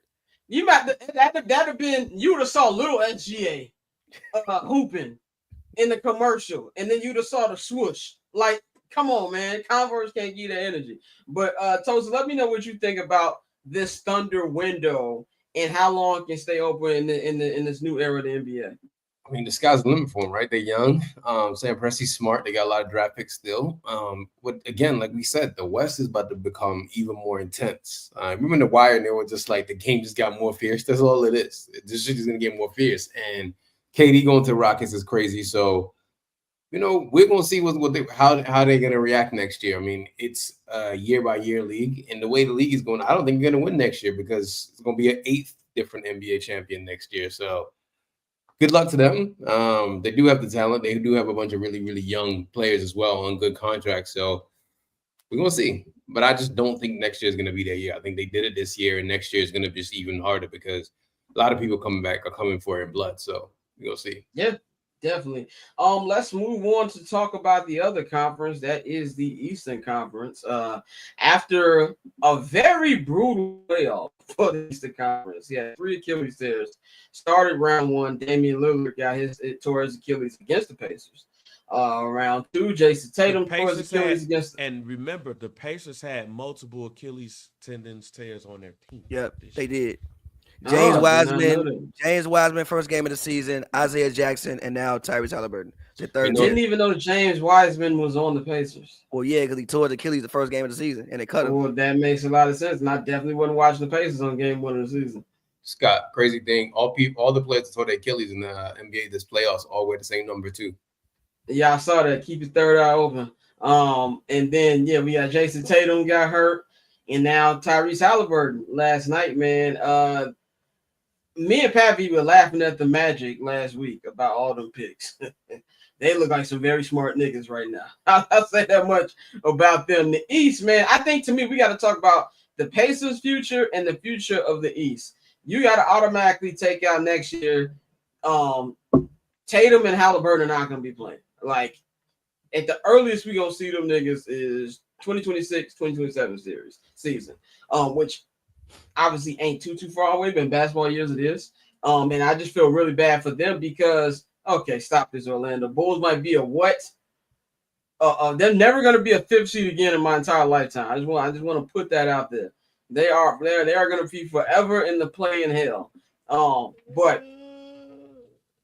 You might that'd have been, you would have saw little SGA hooping in the commercial, and then you'd have saw the swoosh. Like, come on, man. Converse can't give that energy. But Tosin, let me know what you think about this Thunder window and how long it can stay open in this new era of the NBA. I mean, the sky's the limit for them, right? They're young. Sam Presti's smart. They got a lot of draft picks still. But again, like we said, the West is about to become even more intense. Remember the Wire, and they were just like the game just got more fierce. That's all it is. This shit is gonna get more fierce. And KD going to the Rockets is crazy. So, we're gonna see how they're gonna react next year. I mean, it's a year by year league, and the way the league is going, I don't think you're gonna win next year because it's gonna be an 8th different NBA champion next year. So. Good luck to them. They do have the talent. They do have a bunch of really, really young players as well on good contracts. So we're going to see. But I just don't think next year is going to be their year. I think they did it this year, and next year is going to be just even harder because a lot of people coming back are coming for it in blood. So we're going to see. Yeah, definitely. Let's move on to talk about the other conference. That is the Eastern Conference. After a very brutal playoff for the Eastern Conference, he had 3 Achilles tears. Started round 1, Damian Lillard tore his Achilles against the Pacers. Round 2, Jason Tatum tore his Achilles against. And remember, the Pacers had multiple Achilles tendons tears on their team. Yep, they did. James Wiseman, first game of the season. Isaiah Jackson, and now Tyrese Haliburton. The third. Didn't even know James Wiseman was on the Pacers. Well, yeah, because he tore the Achilles the first game of the season, and they cut him. Well, that makes a lot of sense. And I definitely wasn't watching the Pacers on game 1 of the season. Scott, crazy thing. All the players that tore their Achilles in the NBA this playoffs all wear the same number 2. Yeah, I saw that. Keep your third eye open. And then we got Jason Tatum got hurt, and now Tyrese Haliburton last night, man. Me and Pavy were laughing at the Magic last week about all them picks. They look like some very smart niggas right now. I'll say that much about them. The East, man, I think to me we got to talk about the Pacers' future and the future of the East. You got to automatically take out next year. Tatum and Haliburton are not going to be playing. Like, at the earliest we going to see them niggas is 2026, 2027 season, which obviously ain't too far away, but in basketball years it is. And I just feel really bad for them because, okay, stop this, Orlando. Bulls might be a what? They're never going to be a 5th seed again in my entire lifetime. I just want to put that out there. They are going to be forever in the play-in hell. But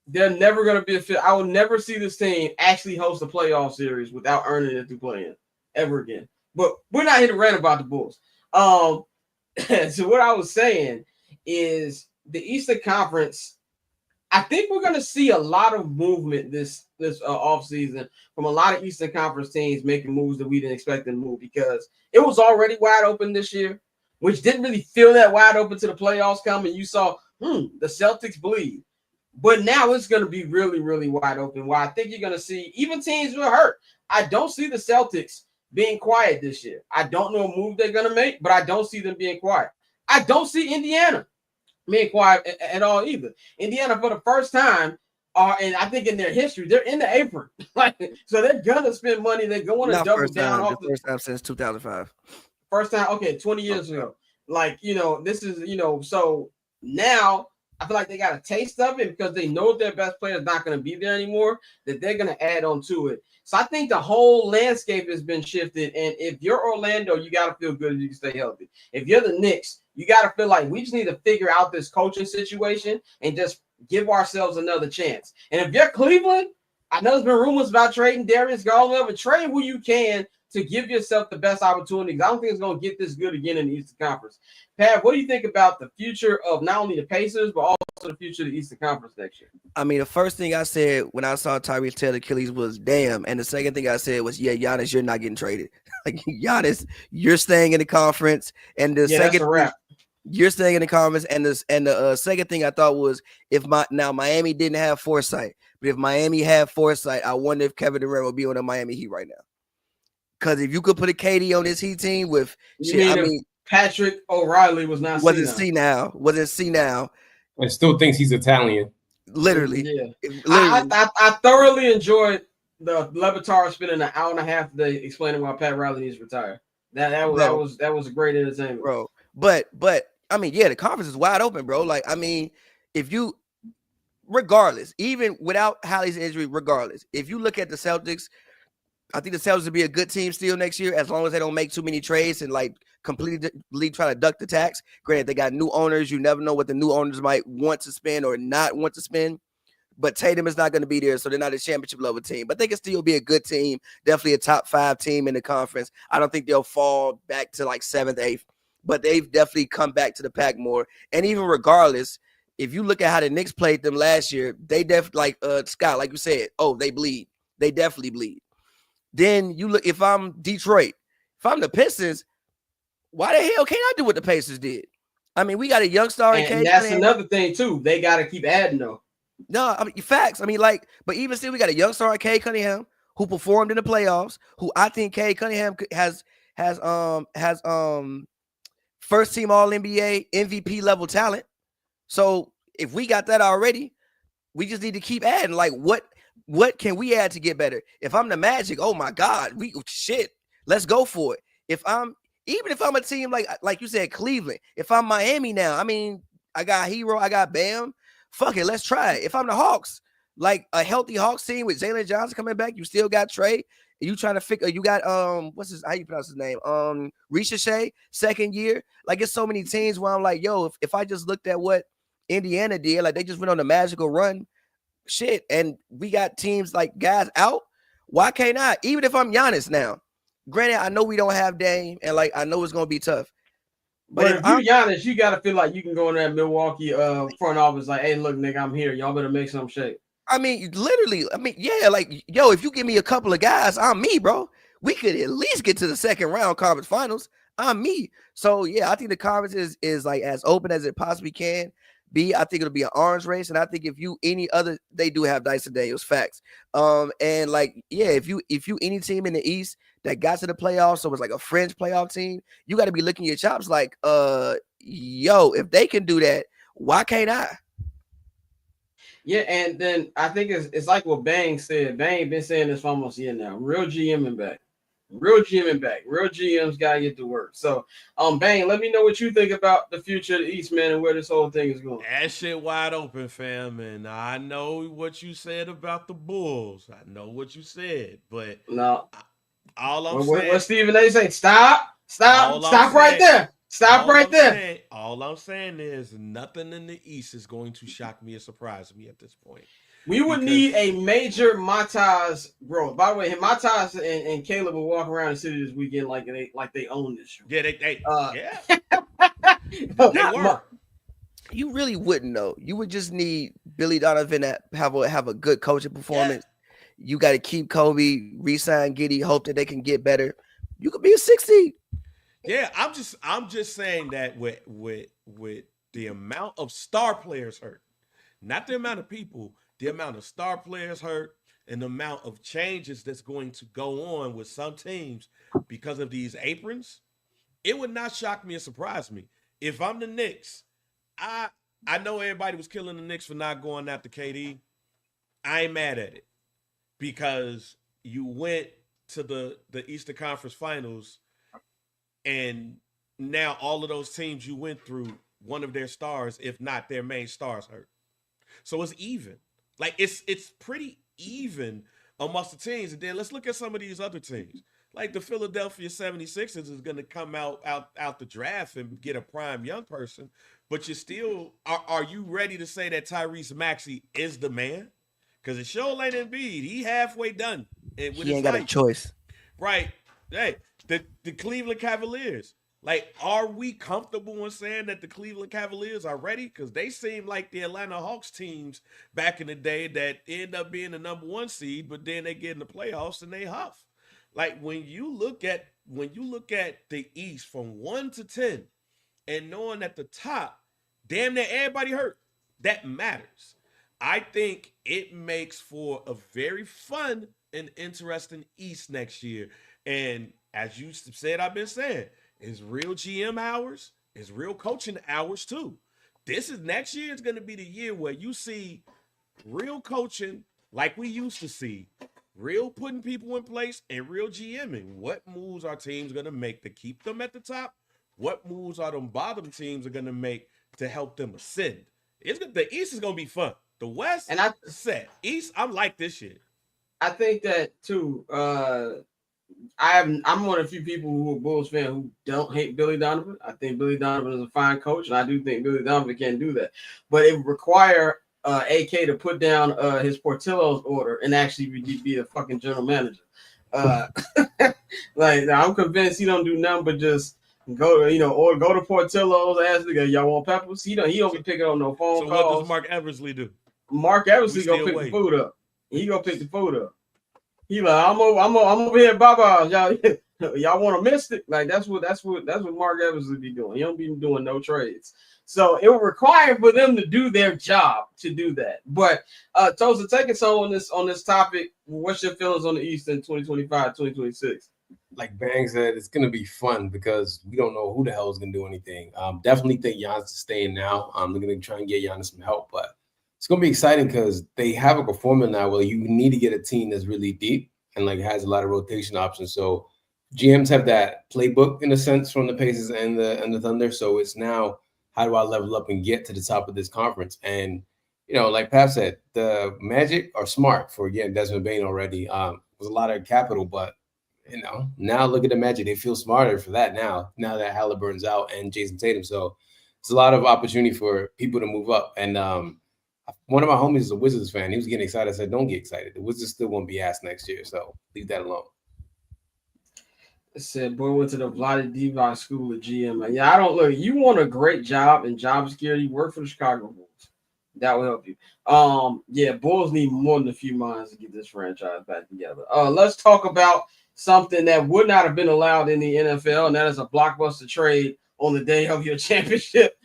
they're never going to be a fit. I will never see this team actually host a playoff series without earning it through play-in ever again. But we're not here to rant about the Bulls. So what I was saying is the Eastern Conference, I think we're going to see a lot of movement this offseason from a lot of Eastern Conference teams making moves that we didn't expect them to move because it was already wide open this year, which didn't really feel that wide open to the playoffs coming. You saw, the Celtics bleed. But now it's going to be really, really wide open. Where I think you're going to see even teams who are hurt. I don't see the Celtics being quiet this year. I don't know a move they're going to make, but I don't see them being quiet. I don't see Indiana being quiet at all either. Indiana, for the first time, and I think in their history, they're in the apron. So they're going to spend money. They're going to double down. The first time since 2005. First time, okay, 20 years ago. This is, so now I feel like they got a taste of it because they know their best player is not going to be there anymore, that they're going to add on to it. So I think the whole landscape has been shifted. And if you're Orlando, you got to feel good if you can stay healthy. If you're the Knicks, you got to feel like we just need to figure out this coaching situation and just give ourselves another chance. And if you're Cleveland, I know there's been rumors about trading Darius Garland, but trade who you can to give yourself the best opportunities. I don't think it's going to get this good again in the Eastern Conference. Pat, what do you think about the future of not only the Pacers, but also the future of the Eastern Conference next year? I mean, the first thing I said when I saw Tyrese tear Achilles was, damn. And the second thing I said was, yeah, Giannis, you're not getting traded. Giannis, you're staying in the conference. And the second thing, you're staying in the conference. And the second thing I thought was, Miami didn't have foresight. But if Miami had foresight, I wonder if Kevin Durant will be on the Miami Heat right now. Because if you could put a KD on this Heat team with Patrick O'Reilly wasn't see now. And still thinks he's Italian. Literally. Yeah. I thoroughly enjoyed the Lebatard spending an hour and a half today explaining why Pat Riley needs to retire. That was a great entertainment. Bro. But I mean, yeah, the conference is wide open, bro. Like, I mean, regardless, even without Hali's injury, regardless, if you look at the Celtics, I think the Celtics will be a good team still next year as long as they don't make too many trades and like completely try to duck the tax. Granted, they got new owners. You never know what the new owners might want to spend or not want to spend. but Tatum is not going to be there, so they're not a championship level team. But they can still be a good team, definitely a top 5 team in the conference. I don't think they'll fall back to like 7th, 8th, but they've definitely come back to the pack more. And even regardless, if you look at how the Knicks played them last year, they definitely, like Scott, like you said, they bleed. They definitely bleed. Then you look, if I'm Detroit, if I'm the Pistons, why the hell can't I do what the Pacers did? I mean, we got a young star in And that's another thing too. They got to keep adding though. No, I mean facts. I mean, like, but even still, we got a young star, Cade Cunningham, who performed in the playoffs. Who I think Cade Cunningham has first team All NBA MVP level talent. So if we got that already, we just need to keep adding. Like, what can we add to get better? If I'm the Magic, oh my God, let's go for it. Even if I'm a team like you said, Cleveland. If I'm Miami now, I mean, I got Hero, I got Bam. Fuck it, let's try it. If I'm the Hawks, like a healthy Hawks team with Jalen Johnson coming back, you still got Trey. You trying to figure? You got how you pronounce his name? Ricochet, second year. Like, it's so many teams where I'm like, yo, if I just looked at what Indiana did, like they just went on a magical run, shit, and we got teams like guys out. Why can't I? Even if I'm Giannis now, granted, I know we don't have Dame, and like I know it's gonna be tough. But if you're Giannis, you gotta feel like you can go in that Milwaukee front office, like, hey, look, nigga, I'm here. Y'all better make some shape. I mean, literally, yeah, like, yo, if you give me a couple of guys, I'm me, bro. We could at least get to the second round conference finals. I'm me. So yeah, I think the conference is like as open as it possibly can be. I think it'll be an orange race, and I think they do have Dyson Daniels, facts. And like, yeah, if you any team in the East that got to the playoffs, so it's like a fringe playoff team, you got to be licking your chops like, yo, if they can do that, why can't I? Yeah, and then I think it's like what Bang said. Bang been saying this for almost a year now. Real GM and back. Real GM's got to get to work. So, Bang, let me know what you think about the future of the East, man, and where this whole thing is going. That shit wide open, fam. And I know what you said about the Bulls. I know what you said, but no. All I'm saying. What Stephen A. say? Stop right there. Stop right there. All I'm saying is nothing in the East is going to shock me or surprise me at this point. We would need a major Mataz growth. By the way, Mataz and Caleb will walk around the city this weekend like they own this show. Yeah, they were. You really wouldn't know. You would just need Billy Donovan to have a good coaching performance. Yeah. You got to keep Kobe, re-sign Giddey, hope that they can get better. You could be a 6 seed. Yeah, I'm just saying that with the amount of star players hurt, not the amount of people, the amount of star players hurt, and the amount of changes that's going to go on with some teams because of these aprons, it would not shock me or surprise me. If I'm the Knicks, I know everybody was killing the Knicks for not going after KD. I ain't mad at it because you went to the Eastern Conference Finals, and now all of those teams you went through, one of their stars, if not their main stars, hurt. So it's even. Like, it's pretty even amongst the teams. And then let's look at some of these other teams. Like the Philadelphia 76ers is going to come out the draft and get a prime young person. But you still, are you ready to say that Tyrese Maxey is the man? Because it sure ain't Embiid. He halfway done. He ain't got a choice. Right. Hey, the Cleveland Cavaliers. Like, are we comfortable in saying that the Cleveland Cavaliers are ready? Because they seem like the Atlanta Hawks teams back in the day that end up being the number 1 seed, but then they get in the playoffs and they huff. Like, when you look at the East from 1 to 10 and knowing at the top, damn near everybody hurt, that matters. I think it makes for a very fun and interesting East next year. And as you said, I've been saying, it's real GM hours. It's real coaching hours too. Next year is going to be the year where you see real coaching like we used to see, real putting people in place, and real GMing. What moves are teams going to make to keep them at the top? What moves are them bottom teams are going to make to help them ascend? The East is going to be fun. The West, and East, I'm like this shit. I think that too. I'm one of the few people who are Bulls fan who don't hate Billy Donovan. I think Billy Donovan is a fine coach, and I do think Billy Donovan can do that. But it would require AK to put down his Portillo's order and actually be a fucking general manager. Like I'm convinced he don't do nothing but just go, or go to Portillo's, ask the guy, y'all want peppers? He don't be picking up no phone So calls. what does Mark Eversley do? Mark Eversley go pick the food up. He go pick the food up. He like, I'm over here, Baba. Y'all want a mystic? Like that's what Mark Eversley be doing. He don't be doing no trades. So it would require for them to do their job to do that. But Tosin, take us on this topic. What's your feelings on the East in 2025, 2026? Like Bang said, it's gonna be fun because we don't know who the hell is gonna do anything. Definitely think Giannis is staying now. They're gonna try and get Giannis some help, but it's gonna be exciting because they have a formula now where you need to get a team that's really deep and like has a lot of rotation options. So GMs have that playbook in a sense from the Pacers and the Thunder. So it's now, how do I level up and get to the top of this conference? And like Pav said, the Magic are smart for getting Desmond Bane already. It was a lot of capital, but now look at the Magic. They feel smarter for that now that Halliburton's out and Jason Tatum. So it's a lot of opportunity for people to move up. And one of my homies is a Wizards fan. He was getting excited. I said, don't get excited. The Wizards still won't be asked next year. So leave that alone. It said, boy went to the Vlade Divac School of GM. Yeah, I don't look. You want a great job in job security, work for the Chicago Bulls. That will help you. Yeah, Bulls need more than a few minds to get this franchise back together. Let's talk about something that would not have been allowed in the NFL, and that is a blockbuster trade on the day of your championship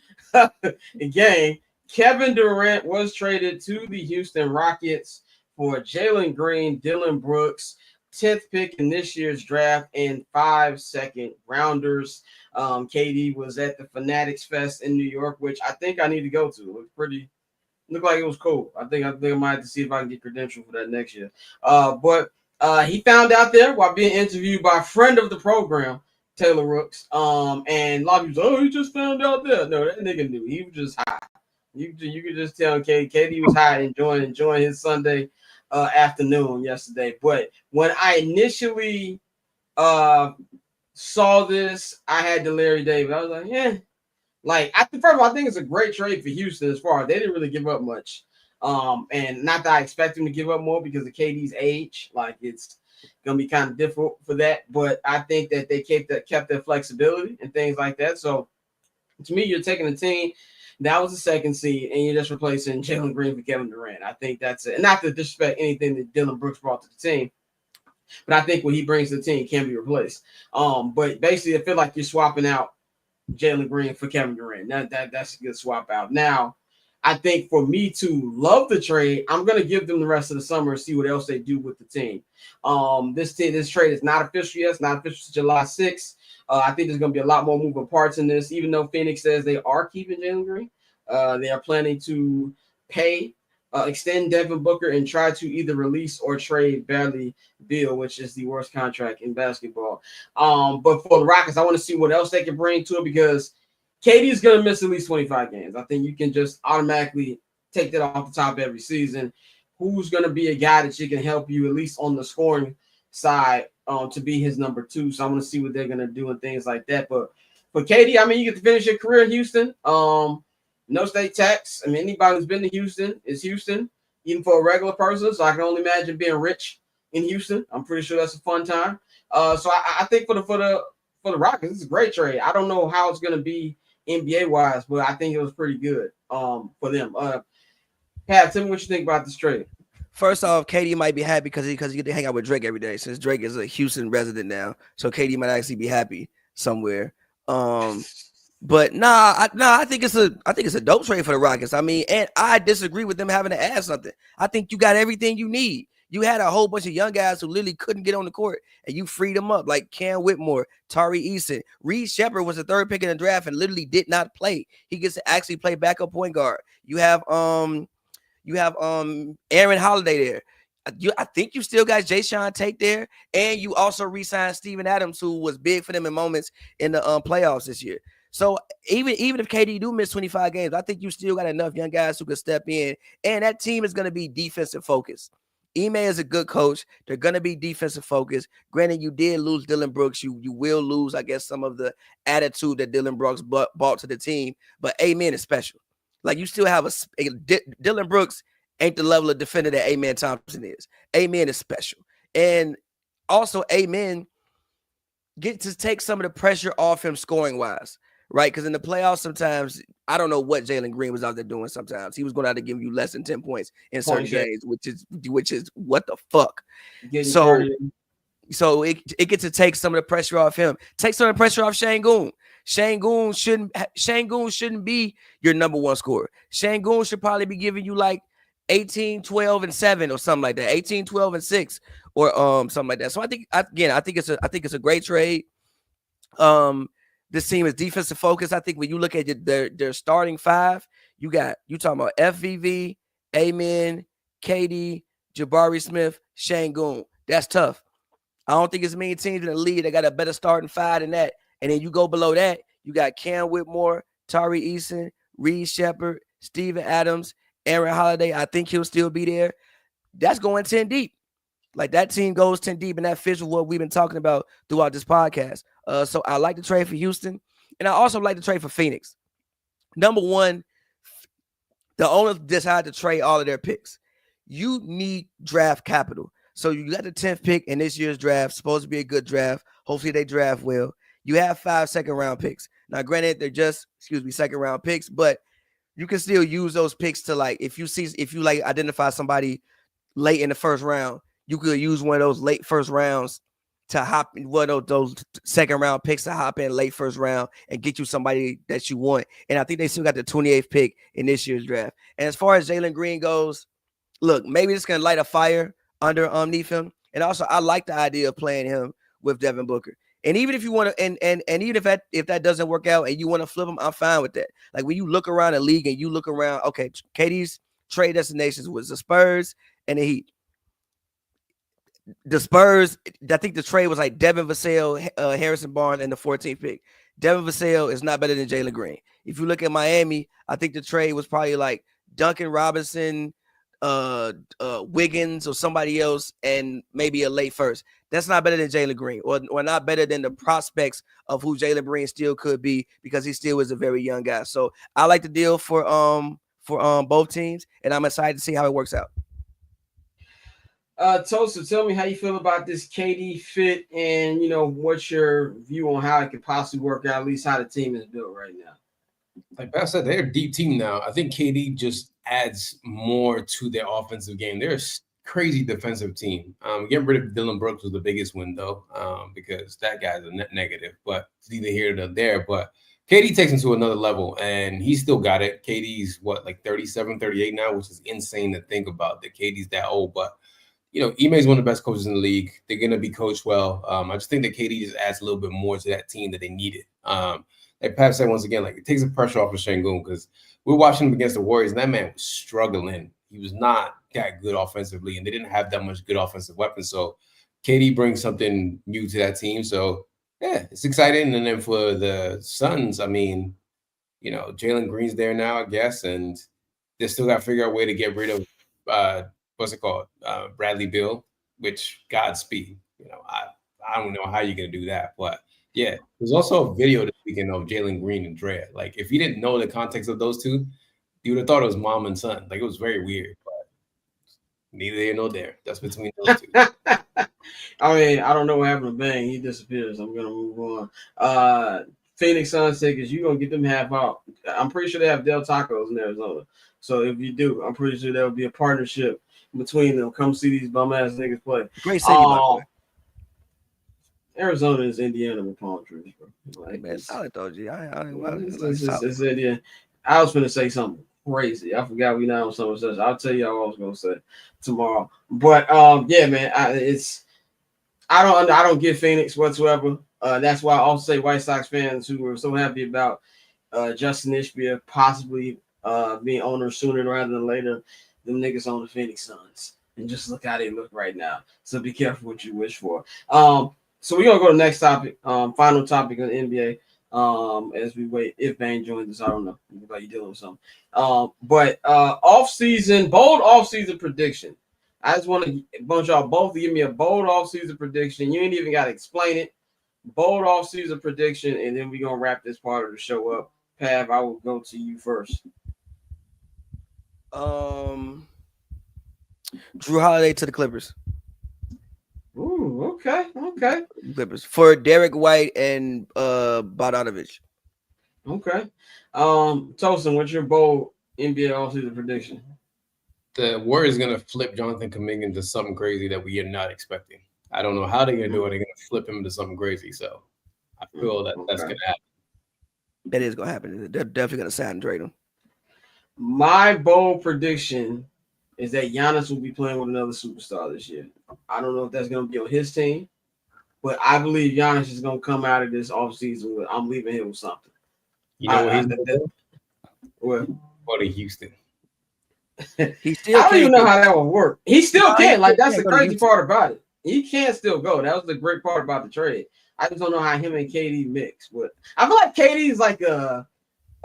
game. Kevin Durant was traded to the Houston Rockets for Jalen Green, Dylan Brooks, 10th pick in this year's draft, and 5 second rounders. KD was at the Fanatics Fest in New York, which I think I need to go to. Looked like it was cool. I think I might have to see if I can get credentialed for that next year. But he found out there while being interviewed by a friend of the program, Taylor Rooks. And a lot of people say, he just found out there. No, that nigga knew. He was just high. You could just tell KD was high, enjoying his Sunday afternoon yesterday. But when I initially saw this, I had to Larry David. I was like, yeah. Like, first of all, I think it's a great trade for Houston as far as they didn't really give up much. And not that I expect them to give up more because of KD's age. Like, it's going to be kind of difficult for that. But I think that they kept their flexibility and things like that. So, to me, you're taking a team that was the second seed, and you're just replacing Jalen Green for Kevin Durant. I think that's it. And not to disrespect anything that Dylan Brooks brought to the team, but I think what he brings to the team can be replaced. But basically, I feel like you're swapping out Jalen Green for Kevin Durant. That's a good swap out. Now, I think for me to love the trade, I'm going to give them the rest of the summer and see what else they do with the team. This trade is not official yet. It's not official July 6th. I think there's going to be a lot more moving parts in this, even though Phoenix says they are keeping Jalen Green. They are planning to extend Devin Booker and try to either release or trade Bradley Beal, which is the worst contract in basketball. But for the Rockets, I want to see what else they can bring to it because KD is going to miss at least 25 games. I think you can just automatically take that off the top every season. Who's going to be a guy that you can help you at least on the scoring side to be his number 2. So I want to see what they're going to do and things like that. But for KD, I mean, you get to finish your career in Houston. No state tax. I mean, anybody who's been to Houston is Houston, even for a regular person. So I can only imagine being rich in Houston. I'm pretty sure that's a fun time. So I think for the Rockets, it's a great trade. I don't know how it's going to be NBA wise, but I think it was pretty good for them. Pat, tell me what you think about this trade. First off, KD might be happy because he get to hang out with Drake every day since Drake is a Houston resident now. So KD might actually be happy somewhere. But I think it's a dope trade for the Rockets. I mean, and I disagree with them having to add something. I think you got everything you need. You had a whole bunch of young guys who literally couldn't get on the court, and you freed them up, like Cam Whitmore, Tyrese. Reed Shepard was the 3rd pick in the draft and literally did not play. He gets to actually play backup point guard. You have Aaron Holiday there. I think you still got Jayshawn Tate there, and you also re-signed Steven Adams, who was big for them in moments in the playoffs this year. So even if KD do miss 25 games, I think you still got enough young guys who could step in, and that team is going to be defensive focused. Ime is a good coach. They're going to be defensive focused. Granted, you did lose Dylan Brooks. You will lose, I guess, some of the attitude that Dylan Brooks brought to the team. But Amen is special. Like you still have Dylan Brooks ain't the level of defender that Amen Thompson is. Amen is special. And also Amen get to take some of the pressure off him scoring wise, right? Because in the playoffs, sometimes I don't know what Jalen Green was out there doing. Sometimes he was going to have to give you less than 10 points in certain games, which is what the fuck. So it gets to take some of the pressure off him. Take some of the pressure off Şengün. Şengün shouldn't be your number one scorer. Şengün should probably be giving you like 18, 12, and 7 or something like that. 18, 12, and 6 or something like that. So I think it's a great trade. This team is defensive focused. I think when you look at their starting five, you talking about FVV, Amen, KD, Jabari Smith, Şengün. That's tough. I don't think it's many teams in the league that got a better starting five than that. And then you go below that, you got Cam Whitmore, Tyrese, Reed Shepard, Steven Adams, Aaron Holiday. I think he'll still be there. That's going 10 deep. Like that team goes 10 deep, and that fits with what we've been talking about throughout this podcast. So I like to trade for Houston, and I also like to trade for Phoenix. Number one, the owners decided to trade all of their picks. You need draft capital. So you got the 10th pick in this year's draft, supposed to be a good draft. Hopefully they draft well. You have 5 second-round picks. Now, granted, they're just, second-round picks, but you can still use those picks to, like, if you identify somebody late in the first round, you could use one of those late first rounds to hop in, one of those second-round picks to hop in late first round and get you somebody that you want. And I think they still got the 28th pick in this year's draft. And as far as Jalen Green goes, look, maybe this can light a fire underneath him. And also, I like the idea of playing him with Devin Booker. And even if you want to, and even if that doesn't work out and you want to flip him, I'm fine with that. Like when you look around the league and you look around, okay, KD's trade destinations was the Spurs and the Heat. The Spurs, I think the trade was like Devin Vassell, Harrison Barnes, and the 14th pick. Devin Vassell is not better than Jalen Green. If you look at Miami, I think the trade was probably like Duncan Robinson, Wiggins or somebody else, and maybe a late first. That's not better than Jalen Green, or not better than the prospects of who Jalen Green still could be, because he still is a very young guy. So I like the deal for both teams, and I'm excited to see how it works out. Tosin, tell me how you feel about this KD fit, and what's your view on how it could possibly work out, at least how the team is built right now. Like Beth said, they're a deep team now. I think KD just adds more to their offensive game. They're a crazy defensive team. Getting rid of Dylan Brooks was the biggest win, though, because that guy's a net negative. But it's neither here nor there. But KD takes him to another level, and he still got it. KD's, 37, 38 now, which is insane to think about that KD's that old. But, Ime is one of the best coaches in the league. They're going to be coached well. I just think that KD just adds a little bit more to that team that they needed. Like Pat said, once again, it takes the pressure off of Şengün, because we're watching him against the Warriors, and that man was struggling. He was not that good offensively, and they didn't have that much good offensive weapons. So KD brings something new to that team. So, yeah, it's exciting. And then for the Suns, Jalen Green's there now, I guess, and they still got to figure out a way to get rid of, Bradley Beal, which Godspeed. I don't know how you're going to do that, but yeah, there's also a video this weekend of Jalen Green and Drea. Like, if you didn't know the context of those two, you would have thought it was mom and son. Like, it was very weird, but neither here nor there. That's between those two. I don't know what happened to Bang. He disappears. I'm gonna move on. Phoenix Suns tickets, you're gonna get them half out. I'm pretty sure they have Del Tacos in Arizona. So if you do, I'm pretty sure there will be a partnership between them. Come see these bum ass niggas play. Great city, by the way. Arizona is Indiana with palm trees, bro. Like, man, I told you. It's Indiana. I was gonna say something crazy. I forgot we now on something such. I'll tell you what I was gonna say tomorrow. But yeah, man, I don't get Phoenix whatsoever. That's why I also say White Sox fans who were so happy about Justin Ishbia possibly being owner sooner rather than later, them niggas own the Phoenix Suns. And just look how they look right now. So be careful what you wish for. So we're gonna go to the next topic, final topic of the NBA. As we wait, if Bane joins us, I don't know. Like you dealing with something. But bold off-season prediction. I just want to bunch y'all both to give me a bold off-season prediction. You ain't even got to explain it. Bold off-season prediction, and then we're gonna wrap this part of the show up. Pav, I will go to you first. Drew Holiday to the Clippers. Ooh, okay. Clippers for Derek White and Bogdanovich. Okay. Tosin, what's your bold NBA offseason prediction? The Warriors going to flip Jonathan Kuminga into something crazy that we are not expecting. I don't know how they're going to do it. They're going to flip him into something crazy. So I feel that that's going to happen. That is going to happen. They're definitely going to sign and trade him. My bold prediction is that Giannis will be playing with another superstar this year. I don't know if that's going to be on his team, but I believe Giannis is going to come out of this offseason with, I'm leaving here with something. You know what he's going to Houston. He still I don't even know how that would work. He still can. Like, that's the go crazy part about it. He can still go. That was the great part about the trade. I just don't know how him and KD mix. But I feel like KD is like a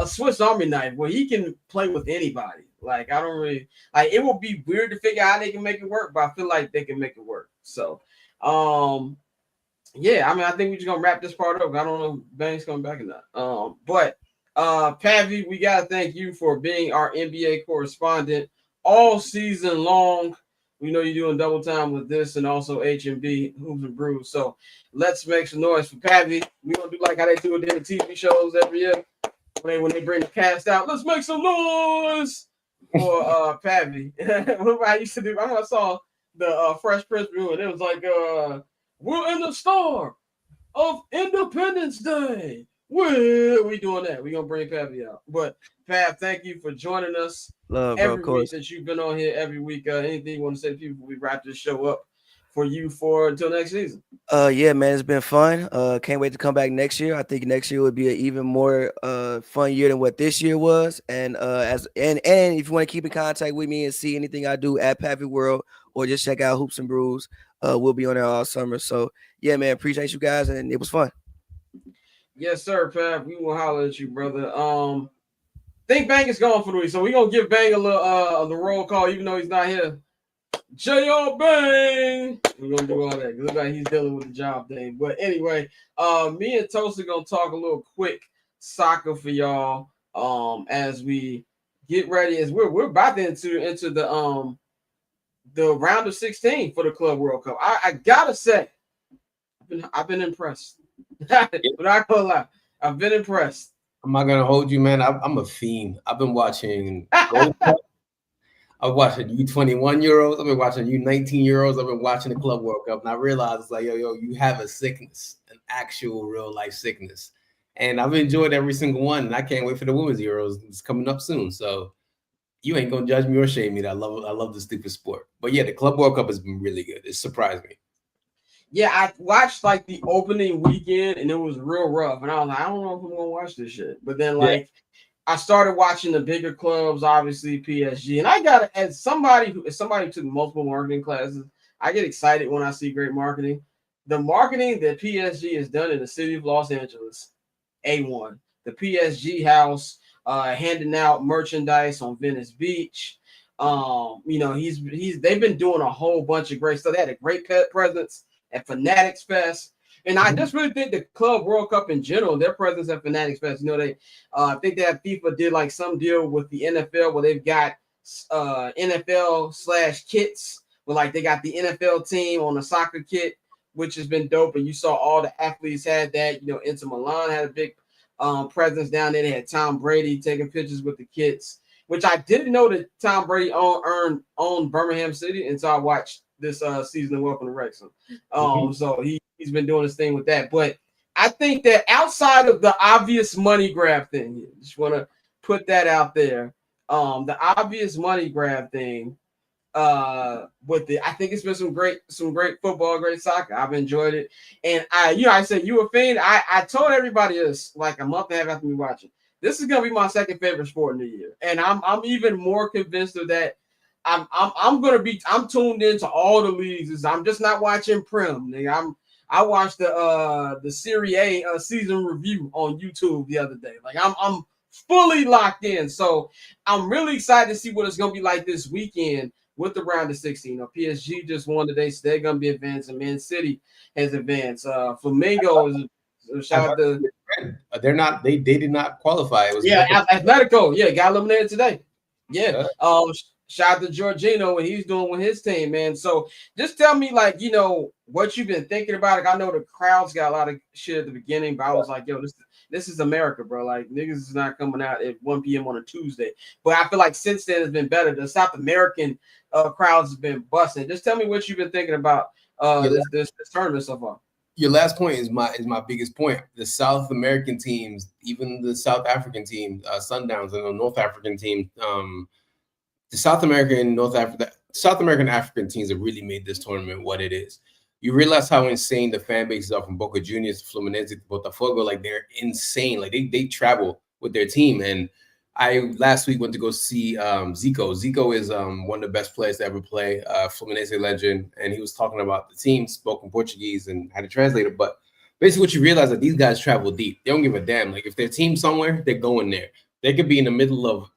Swiss Army knife where he can play with anybody. Like, I don't really like. It will be weird to figure out how they can make it work, but I feel like they can make it work. So, yeah. I mean, I think we're just gonna wrap this part up. I don't know if Bank's coming back or not. But Pavy, we gotta thank you for being our NBA correspondent all season long. We know you're doing double time with this and also H&B Hoops and Brews. So let's make some noise for Pavy. We're gonna do like how they do it in the TV shows every year. When they bring the cast out, let's make some noise for Pavy. What I used to do, I saw the Fresh Prince review, and it was like, we're in the star of Independence Day. We doing that. We're gonna bring Pavy out. But Pav, thank you for joining us. Love, every bro, week that you've been on here every week. Anything you want to say to people before we wrap this show up for you for until next season? Yeah, man, it's been fun. Can't wait to come back next year. I think next year would be an even more fun year than what this year was. And and if you want to keep in contact with me and see anything I do at Pavy World or just check out Hoops and Brews, we'll be on there all summer. So yeah, man, appreciate you guys, and it was fun. Yes, sir, Pav. We will holler at you, brother. Think Bang is gone for the week, so we're gonna give Bang a little the roll call, even though he's not here. J.R. Bang. We're gonna do all that. It looks like he's dealing with the job thing. But anyway, me and Tosin gonna talk a little quick soccer for y'all. As we get ready, as we're about to into the round of 16 for the Club World Cup. I gotta say, I've been impressed. But I can't lie, I've been impressed. I'm not gonna hold you, man. I'm a fiend. I've been watching Gold Cup. I've watching U21 Euros. I've been watching U19 Euros. I've been watching the Club World Cup, and I realized it's like, yo, you have a sickness, an actual real life sickness, and I've enjoyed every single one. And I can't wait for the Women's Euros. It's coming up soon, so you ain't gonna judge me or shame me. I love the stupid sport. But yeah, the Club World Cup has been really good. It surprised me. Yeah, I watched like the opening weekend and it was real rough. And I was like, I don't know if I'm gonna watch this shit. But then I started watching the bigger clubs, obviously PSG. And I got as somebody who took multiple marketing classes, I get excited when I see great marketing. The marketing that PSG has done in the city of Los Angeles, A1. The PSG house, handing out merchandise on Venice Beach. They've been doing a whole bunch of great stuff. They had a great presence at Fanatics Fest. And I just really think the Club World Cup in general, their presence at Fanatics Fest, I think that FIFA did like some deal with the NFL where they've got NFL/kits, where like they got the NFL team on a soccer kit, which has been dope. And you saw all the athletes had that. Inter Milan had a big presence down there. They had Tom Brady taking pictures with the kits, which I didn't know that Tom Brady owned Birmingham City until I watched this season of Welcome to Wrexham. So he's been doing his thing with that. But I think that outside of the obvious money grab thing, just want to put that out there. The obvious money grab thing, I think it's been some great football, great soccer. I've enjoyed it. And I said you a fiend. I told everybody this like a month and a half after me watching. This is gonna be my second favorite sport in the year. And I'm even more convinced of that. I'm tuned into all the leagues. I'm just not watching Prem. I watched the Serie A season review on YouTube the other day. Like I'm fully locked in. So I'm really excited to see what it's gonna be like this weekend with the round of 16. PSG just won today, so they're gonna be advancing. Man City has advanced. Flamengo is shout out to they're not they did not qualify. It was Atletico. Yeah, got eliminated today. Yeah. Shout out to Jorginho what he's doing with his team, man. So just tell me, like, what you've been thinking about. Like, I know the crowds got a lot of shit at the beginning, but I was like, yo, this is America, bro. Like, niggas is not coming out at 1 p.m. on a Tuesday. But I feel like since then it's been better. The South American crowds have been busting. Just tell me what you've been thinking about this tournament so far. Your last point is my biggest point. The South American teams, even the South African team, Sundowns, and the North African team, the South American African teams have really made this tournament what it is. You realize how insane the fan bases are from Boca Juniors to Fluminense to Botafogo. Like, they're insane. Like, they travel with their team. And I last week went to go see Zico. Zico is one of the best players to ever play, Fluminense legend. And he was talking about the team, spoke in Portuguese and had a translator. But basically what you realize is that these guys travel deep. They don't give a damn. Like, if their team's somewhere, they're going there. They could be in the middle of,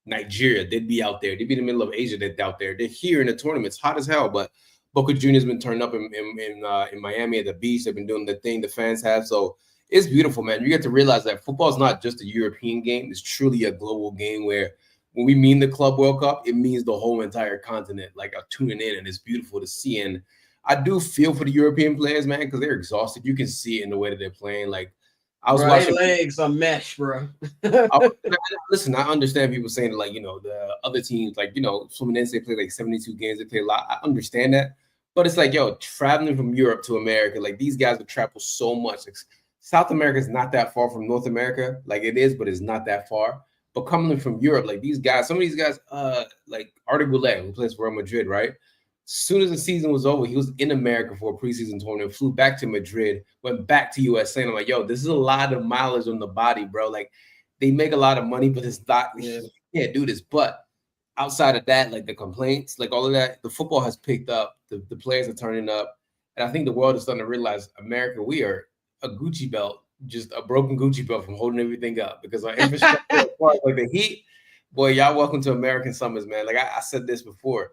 Nigeria, they'd be out there. They'd be in the middle of Asia, they're out there. They're here in the tournament. It's hot as hell, but Boca Juniors been turned up in Miami at the beach. They've been doing the thing the fans have. So it's beautiful, man. You get to realize that football is not just a European game. It's truly a global game where when we mean the Club World Cup, it means the whole entire continent, like, are tuning in, and it's beautiful to see. And I do feel for the European players, man, because they're exhausted. You can see it in the way that they're playing. Like, I was watching. Legs are mesh, bro. Listen, I understand people saying, like, the other teams, like, Fluminense, they play like 72 games. They play a lot. I understand that. But it's like, yo, traveling from Europe to America, like, these guys would travel so much. Like, South America is not that far from North America. Like, it is, but it's not that far. But coming from Europe, like, these guys, some of these guys, like Arda Güler, who plays for Real Madrid, right? As soon as the season was over, he was in America for a preseason tournament, flew back to Madrid, went back to USA. And I'm like, yo, this is a lot of mileage on the body, bro. Like, they make a lot of money, but it's not, you can't do this. But outside of that, like, the complaints, like, all of that, the football has picked up. The players are turning up. And I think the world is starting to realize, America, we are a Gucci belt, just a broken Gucci belt from holding everything up, because our infrastructure, like the heat, boy, y'all welcome to American summers, man. Like, I said this before.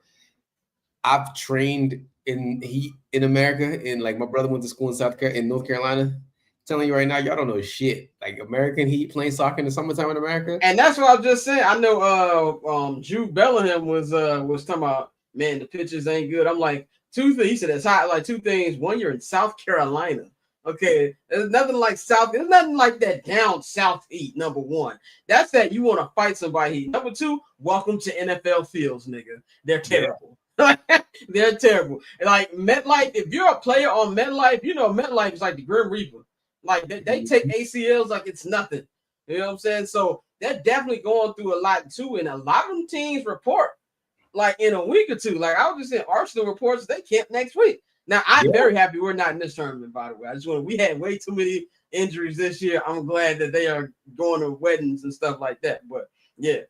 I've trained in heat in America, and like, my brother went to school in North Carolina. I'm telling you right now, y'all don't know shit. Like, American heat, playing soccer in the summertime in America. And that's what I was just saying. I know Jude Bellingham was talking about, man, the pitches ain't good. I'm like, two things. He said it's hot. Like, two things. One, you're in South Carolina. Okay, there's nothing like There's nothing like that down south heat. Number one, that's that you want to fight somebody heat. Number two, welcome to NFL fields, nigga. They're terrible. Yeah. They're terrible. Like, MetLife, if you're a player on MetLife, MetLife is like the Grim Reaper. Like, they take ACLs like it's nothing. You know what I'm saying? So they're definitely going through a lot too. And a lot of them teams report like in a week or two. Like, I was just saying, Arsenal reports they camp next week. Now, I'm very happy we're not in this tournament, by the way. We had way too many injuries this year. I'm glad that they are going to weddings and stuff like that. But yeah.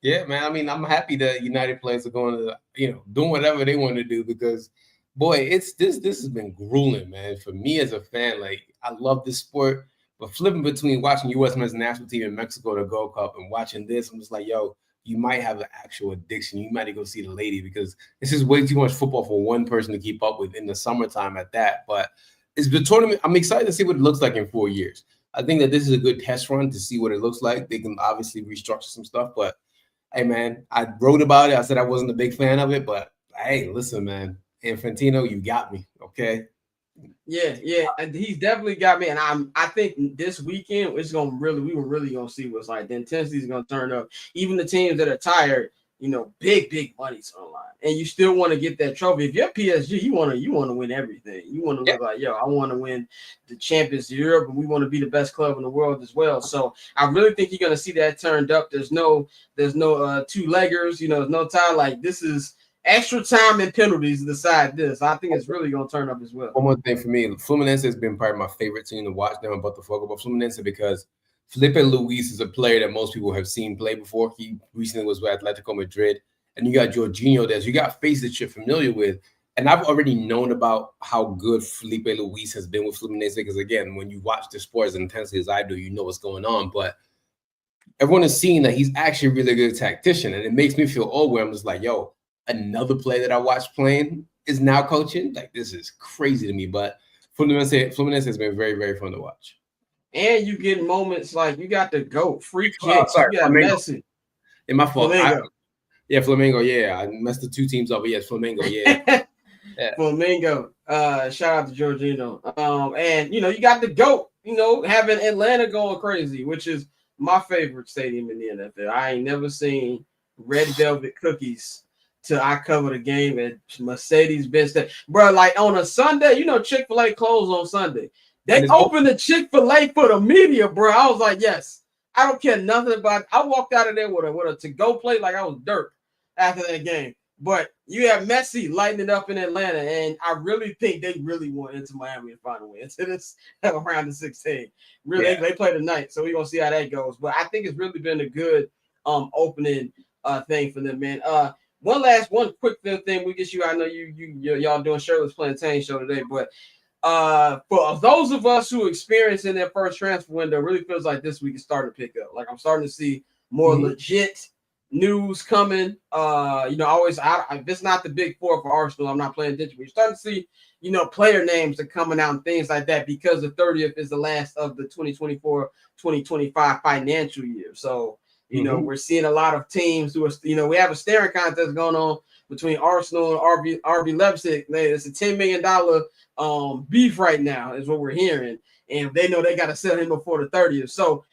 Yeah, man. I mean, I'm happy that United players are going to, doing whatever they want to do, because, boy, it's this has been grueling, man. For me as a fan, like, I love this sport, but flipping between watching U.S. men's national team in Mexico to Gold Cup and watching this, I'm just like, yo, you might have an actual addiction. You might go see the lady, because this is way too much football for one person to keep up with in the summertime at that. But it's the tournament. I'm excited to see what it looks like in 4 years. I think that this is a good test run to see what it looks like. They can obviously restructure some stuff, but hey, man, I wrote about it. I said I wasn't a big fan of it, but hey, listen, man, Infantino, you got me, okay? Yeah, and he's definitely got me. And I think this weekend we're really gonna see what's like. The intensity is gonna turn up. Even the teams that are tired, big money's on the line, and you still want to get that trophy. If you're PSG, you want to win everything. You want to look like, yo, I want to win the Champions of Europe, and we want to be the best club in the world as well. So I really think you're gonna see that turned up. There's no two-leggers. There's no time. Like, this is extra time and penalties to decide this. I think it's really gonna turn up as well. One more thing for me, Fluminense has been probably my favorite team to watch them in Botafogo, but Fluminense, because Felipe Luis is a player that most people have seen play before. He recently was with Atletico Madrid. And you got Jorginho there. So you got faces that you're familiar with. And I've already known about how good Felipe Luis has been with Fluminense, because, again, when you watch the sport as intensely as I do, you know what's going on. But everyone is seeing that he's actually a really good tactician. And it makes me feel old, where I'm just like, yo, another player that I watched playing is now coaching. Like, this is crazy to me. But Fluminense has been very, very fun to watch. And you get moments like you got the GOAT, free kicks, you got Messi. In my fault. Flamingo. Flamingo. Yeah, I messed the two teams up. But yes, Flamingo. Yeah. Yeah. Flamingo. Shout out to Jorginho. And you got the GOAT, having Atlanta going crazy, which is my favorite stadium in the NFL. I ain't never seen red velvet cookies till I covered a game at Mercedes-Benz. Bro, like on a Sunday, Chick-fil-A closed on Sunday. They opened the Chick-fil-A for the media, bro. I was like, yes. I don't care nothing about it. I walked out of there with a to-go plate like I was dirt after that game. But you have Messi lighting it up in Atlanta, and I really think they really want Inter Miami to find a way into this round of 16. Really, they play tonight, so we're gonna see how that goes. But I think it's really been a good opening thing for them, man. One quick thing we get you. I know y'all doing Shirtless Plantain show today, but for those of us who experienced in their first transfer window, it really feels like this week is starting to pick up. Like I'm starting to see more legit news coming. If it's not the big four for Arsenal, I'm not playing attention. But you're starting to see, player names are coming out and things like that because the 30th is the last of the 2024-2025 financial year. So, we're seeing a lot of teams who are, we have a staring contest going on between Arsenal and RB Leipzig. It's a $10 million beef right now, is what we're hearing. And they know they got to sell him before the 30th. So,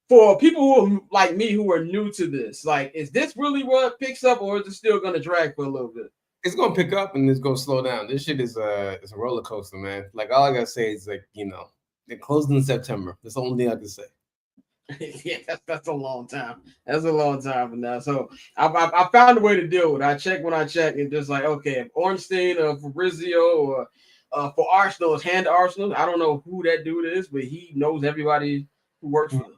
for people who are like me who are new to this, like, is this really what picks up, or is it still going to drag for a little bit? It's going to pick up and it's going to slow down. This shit is it's a roller coaster, man. Like, all I got to say is, like, it closed in September. That's the only thing I can say. Yeah, that's a long time. That's a long time from now. So I found a way to deal with it. I check when I check and just like, okay, if Ornstein or Fabrizio or for Arsenal is hand to Arsenal. I don't know who that dude is, but he knows everybody who works for them.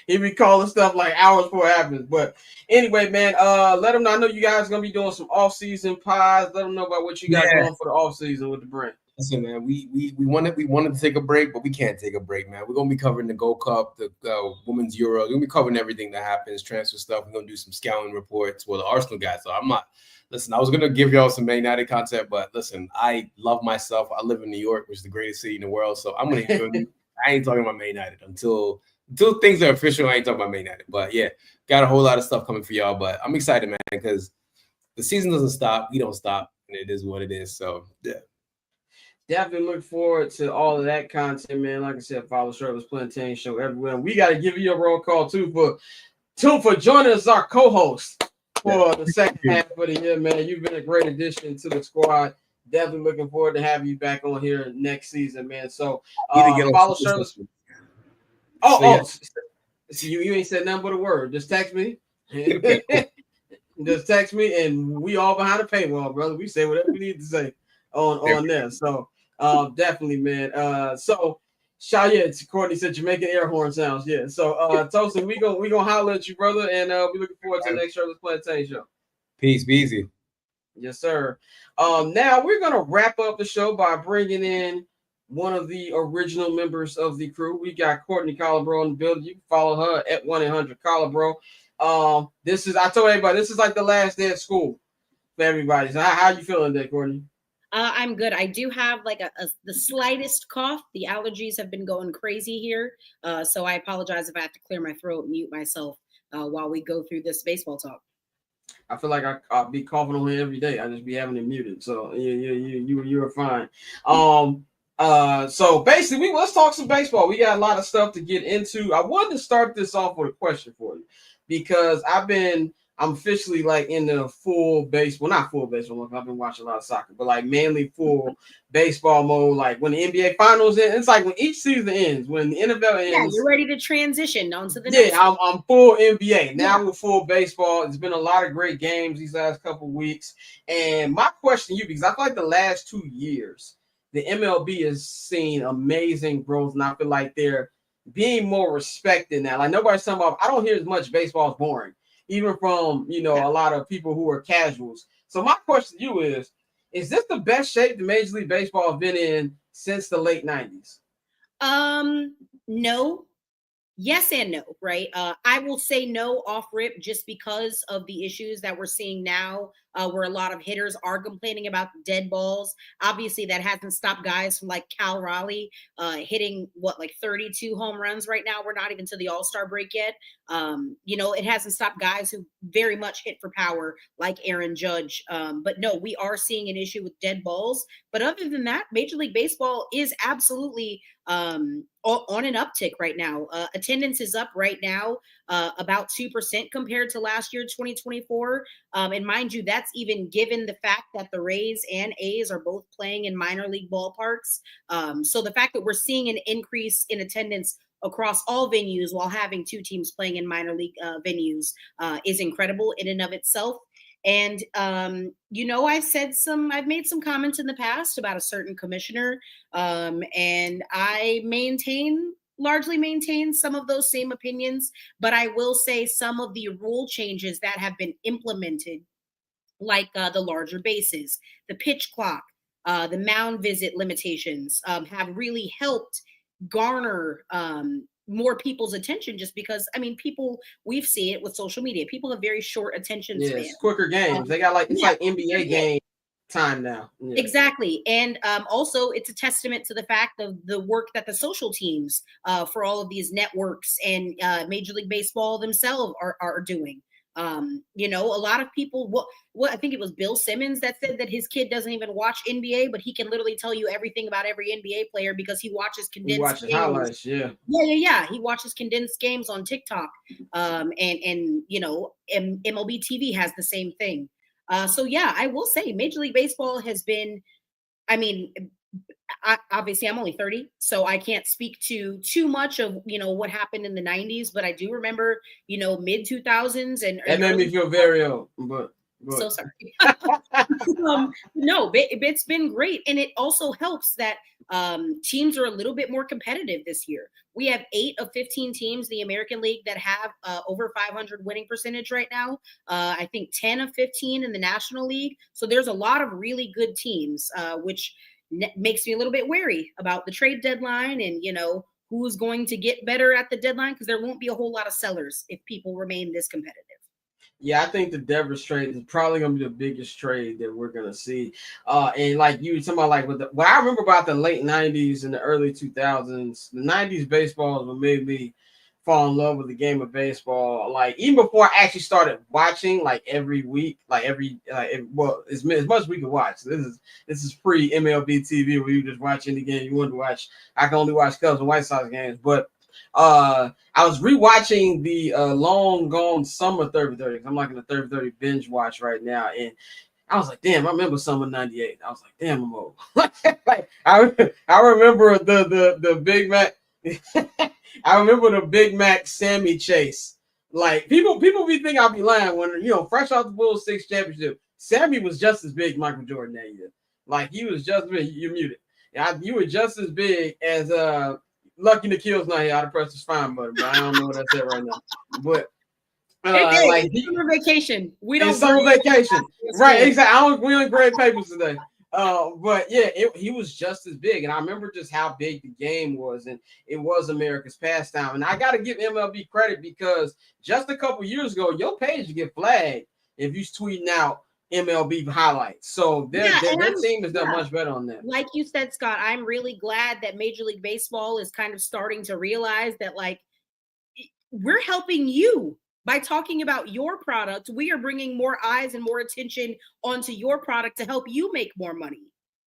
He be calling stuff like hours before it happens. But anyway, man, let them know. I know you guys are gonna be doing some off-season pods. Let them know about what you got going for the off-season with the brand. Listen, man, we wanted to take a break, but we can't take a break, man. We're gonna be covering the Gold Cup, the Women's Euro. We're gonna be covering everything that happens, transfer stuff. We're gonna do some scouting reports. Well, the Arsenal guys. So I'm not. Listen, I was gonna give y'all some Man United content, but listen, I love myself. I live in New York, which is the greatest city in the world. So I'm gonna. I ain't talking about Man United until things are official. I ain't talking about Man United. But yeah, got a whole lot of stuff coming for y'all. But I'm excited, man, because the season doesn't stop. We don't stop, and it is what it is. So yeah. Definitely look forward to all of that content, man. Like I said, follow Shirtless Plantain Show everywhere. We got to give you a roll call too for joining us as our co-host for the second half of the year, man. You've been a great addition to the squad. Definitely looking forward to having you back on here next season, man. So follow Shirtless. So you ain't said nothing but a word. Just text me. Just text me, and we all behind the paywall, brother. We say whatever we need to say on there. So definitely, man. So shout to Courtney said Jamaican air horn sounds. Yeah. So Tosin, we gonna holler at you, brother, and we looking forward to the next Shirtless Plantain Show. Peace, be easy. Yes, sir. Now we're gonna wrap up the show by bringing in one of the original members of the crew. We got Courtney Collabro in the building. You can follow her at 1-800-Collabro. I told everybody this is like the last day of school for everybody. So how you feeling there, Courtney? I'm good. I do have like the slightest cough. The allergies have been going crazy here. So I apologize if I have to clear my throat, mute myself while we go through this baseball talk. I feel like I'll be coughing on here every day. I just be having it muted. So you're fine. So basically, let's talk some baseball. We got a lot of stuff to get into. I wanted to start this off with a question for you because I'm officially like in the full baseball, not full baseball. I've been watching a lot of soccer, but like mainly full baseball mode. Like when the NBA finals end, it's like when each season ends, when the NFL ends. Yeah, you're ready to transition on to the next. Yeah, I'm full NBA. Now we're full baseball. It's been a lot of great games these last couple of weeks. And my question to you, because I feel like the last 2 years, the MLB has seen amazing growth, and I feel like they're being more respected now. Like nobody's talking about, I don't hear as much baseball is boring, even from, a lot of people who are casuals. So my question to you is this the best shape the Major League Baseball has been in since the late 90s? No. Yes and no, right? I will say no off rip just because of the issues that we're seeing now where a lot of hitters are complaining about dead balls. Obviously, that hasn't stopped guys from like Cal Raleigh hitting like 32 home runs right now. We're not even to the All-Star break yet. It hasn't stopped guys who very much hit for power like Aaron Judge. But no, we are seeing an issue with dead balls. But other than that, Major League Baseball is absolutely on an uptick right now. Attendance is up right now about 2% compared to last year, 2024. And mind you, that's even given the fact that the Rays and A's are both playing in minor league ballparks. So the fact that we're seeing an increase in attendance across all venues while having two teams playing in minor league venues is incredible in and of itself. And, I've made some comments in the past about a certain commissioner, and I largely maintain some of those same opinions, but I will say some of the rule changes that have been implemented, like the larger bases, the pitch clock, the mound visit limitations, have really helped garner more people's attention, just because we've seen it with social media. People have very short attention span. It's quicker games. They got like NBA game time now. Yeah. Exactly. And also it's a testament to the fact of the work that the social teams for all of these networks and Major League Baseball themselves are doing. A lot of people, what I think it was Bill Simmons that said that his kid doesn't even watch NBA, but he can literally tell you everything about every NBA player because he watches condensed games. Highlights, yeah. He watches condensed games on TikTok. MLB TV has the same thing. I will say Major League Baseball has been, obviously I'm only 30, so I can't speak to too much of, what happened in the 90s, but I do remember, mid 2000s and that made me feel very old, but so sorry. No, it's been great. And it also helps that teams are a little bit more competitive this year. We have 8 of 15 teams in the American League that have over 500 winning percentage right now. I think 10 of 15 in the National League. So there's a lot of really good teams, which makes me a little bit wary about the trade deadline and, who's going to get better at the deadline, because there won't be a whole lot of sellers if people remain this competitive. Yeah, I think the Devers trade is probably going to be the biggest trade that we're going to see. And like you were talking about, like what I remember about the late 90s and the early 2000s, the 90s baseball is what made me fall in love with the game of baseball. Like even before I actually started watching, like every week, as much as we could watch. This is pre MLB TV where you just watch any game you want to watch. I can only watch Cubs and White Sox games, but I was rewatching the long gone summer 30-30. I'm like in the 30-30 binge watch right now, and I was like, damn, I remember summer 98. I was like, damn, I'm old. Like I remember the Big Mac. I remember the Big Mac Sammy chase. Like people be thinking I'll be lying when fresh off the Bulls 6 championship. Sammy was just as big Michael Jordan that year. Like he was just big. You're muted. You were just as big as Lucky Nikhil's not here. I'd have pressed his fine button, but I don't know what I said right now. But summer vacation. We don't summer vacation. Right, exactly. We on grade papers today. But yeah, he was just as big. And I remember just how big the game was, and it was America's pastime. And I gotta give MLB credit, because just a couple years ago, your page would get flagged if you tweeting out MLB highlights. So their team has done much better on that. Like you said, Scott, I'm really glad that Major League Baseball is kind of starting to realize that, like, we're helping you by talking about your product. We are bringing more eyes and more attention onto your product to help you make more money,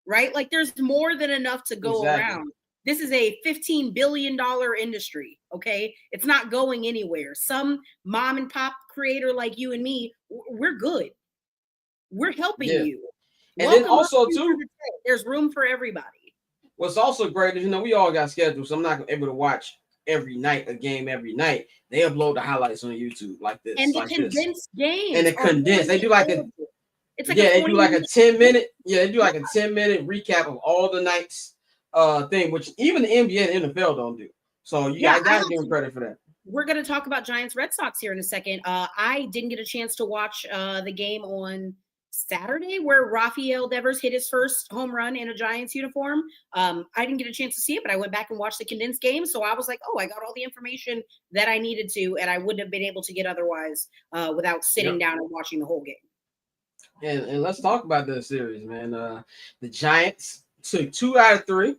right? Like there's more than enough to go around. This is a $15 billion industry, okay? It's not going anywhere. Some mom and pop creator like you and me, we're good. We're helping you. And then also too, there's room for everybody. What's also great is, we all got schedules, so I'm not able to watch every night a game every night. They upload the highlights on YouTube like this. And the condensed games. And the condensed. They do like a 10-minute. Yeah, they do like a 10-minute recap of all the nights thing, which even the NBA and NFL don't do. So I gotta give them credit for that. We're going to talk about Giants Red Sox here in a second. I didn't get a chance to watch the game on Saturday where Rafael Devers hit his first home run in a Giants uniform. I didn't get a chance to see it, but I went back and watched the condensed game. So I was like, I got all the information that I needed to, and I wouldn't have been able to get otherwise without sitting down and watching the whole game. And let's talk about that series, man. The Giants took 2 out of 3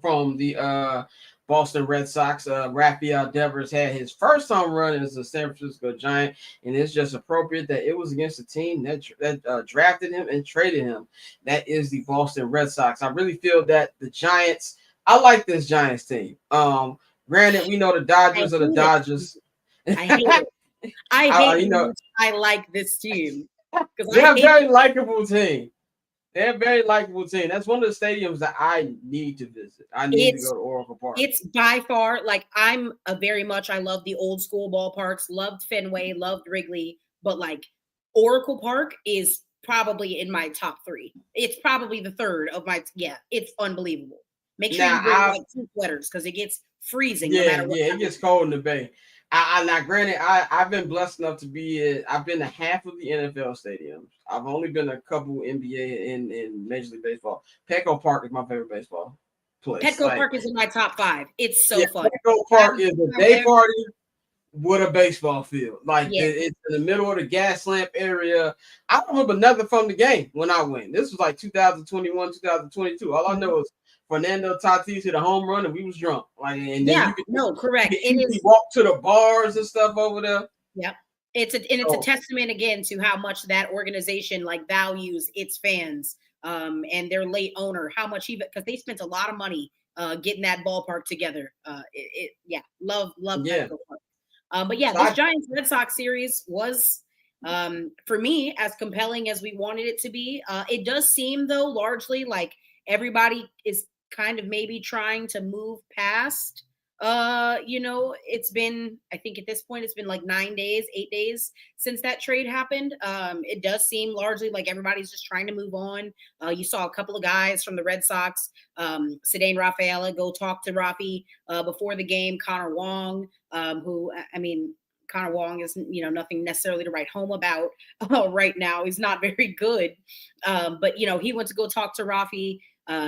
from the Boston Red Sox. Rafael Devers had his first home run as a San Francisco Giant, and it's just appropriate that it was against a team that drafted him and traded him. That is the Boston Red Sox. I really feel that the Giants. I like this Giants team. Granted, we know the Dodgers are the Dodgers. I hate it. I hate you I like this team. They're a very likable team. They're a very likable team. That's one of the stadiums that I need to visit. I need to go to Oracle Park. It's by far, like, I'm a very much, I love the old school ballparks, loved Fenway, loved Wrigley, but like Oracle Park is probably in my top 3. It's probably the third of my, it's unbelievable. Make sure you bring like 2 sweaters because it gets freezing. Yeah, no matter what it gets cold in the Bay. Now, granted, I've been blessed enough to be I've been to half of the NFL stadiums. I've only been to a couple NBA and Major League Baseball. Petco Park is my favorite baseball place. Petco Park is in my top 5. It's so fun. Petco Park is a day party with a baseball field. It's in the middle of the gas lamp area. I don't remember nothing from the game when I went. This was like 2021, 2022. All I know is Fernando Tatis hit a home run and we was drunk. Correct. We walk to the bars and stuff over there. Yep. It's a testament again to how much that organization like values its fans and their late owner, how much because they spent a lot of money getting that ballpark together. Love Petco Park. This Giants Red Sox series was for me as compelling as we wanted it to be. It does seem though largely like everybody is kind of maybe trying to move past it's been, I think at this point it's been like 8 days since that trade happened. It does seem largely like everybody's just trying to move on. You saw a couple of guys from the Red Sox, Cedane Rafaela, go talk to Rafi before the game. Connor Wong, Connor Wong is, nothing necessarily to write home about right now. He's not very good. But he went to go talk to Rafi.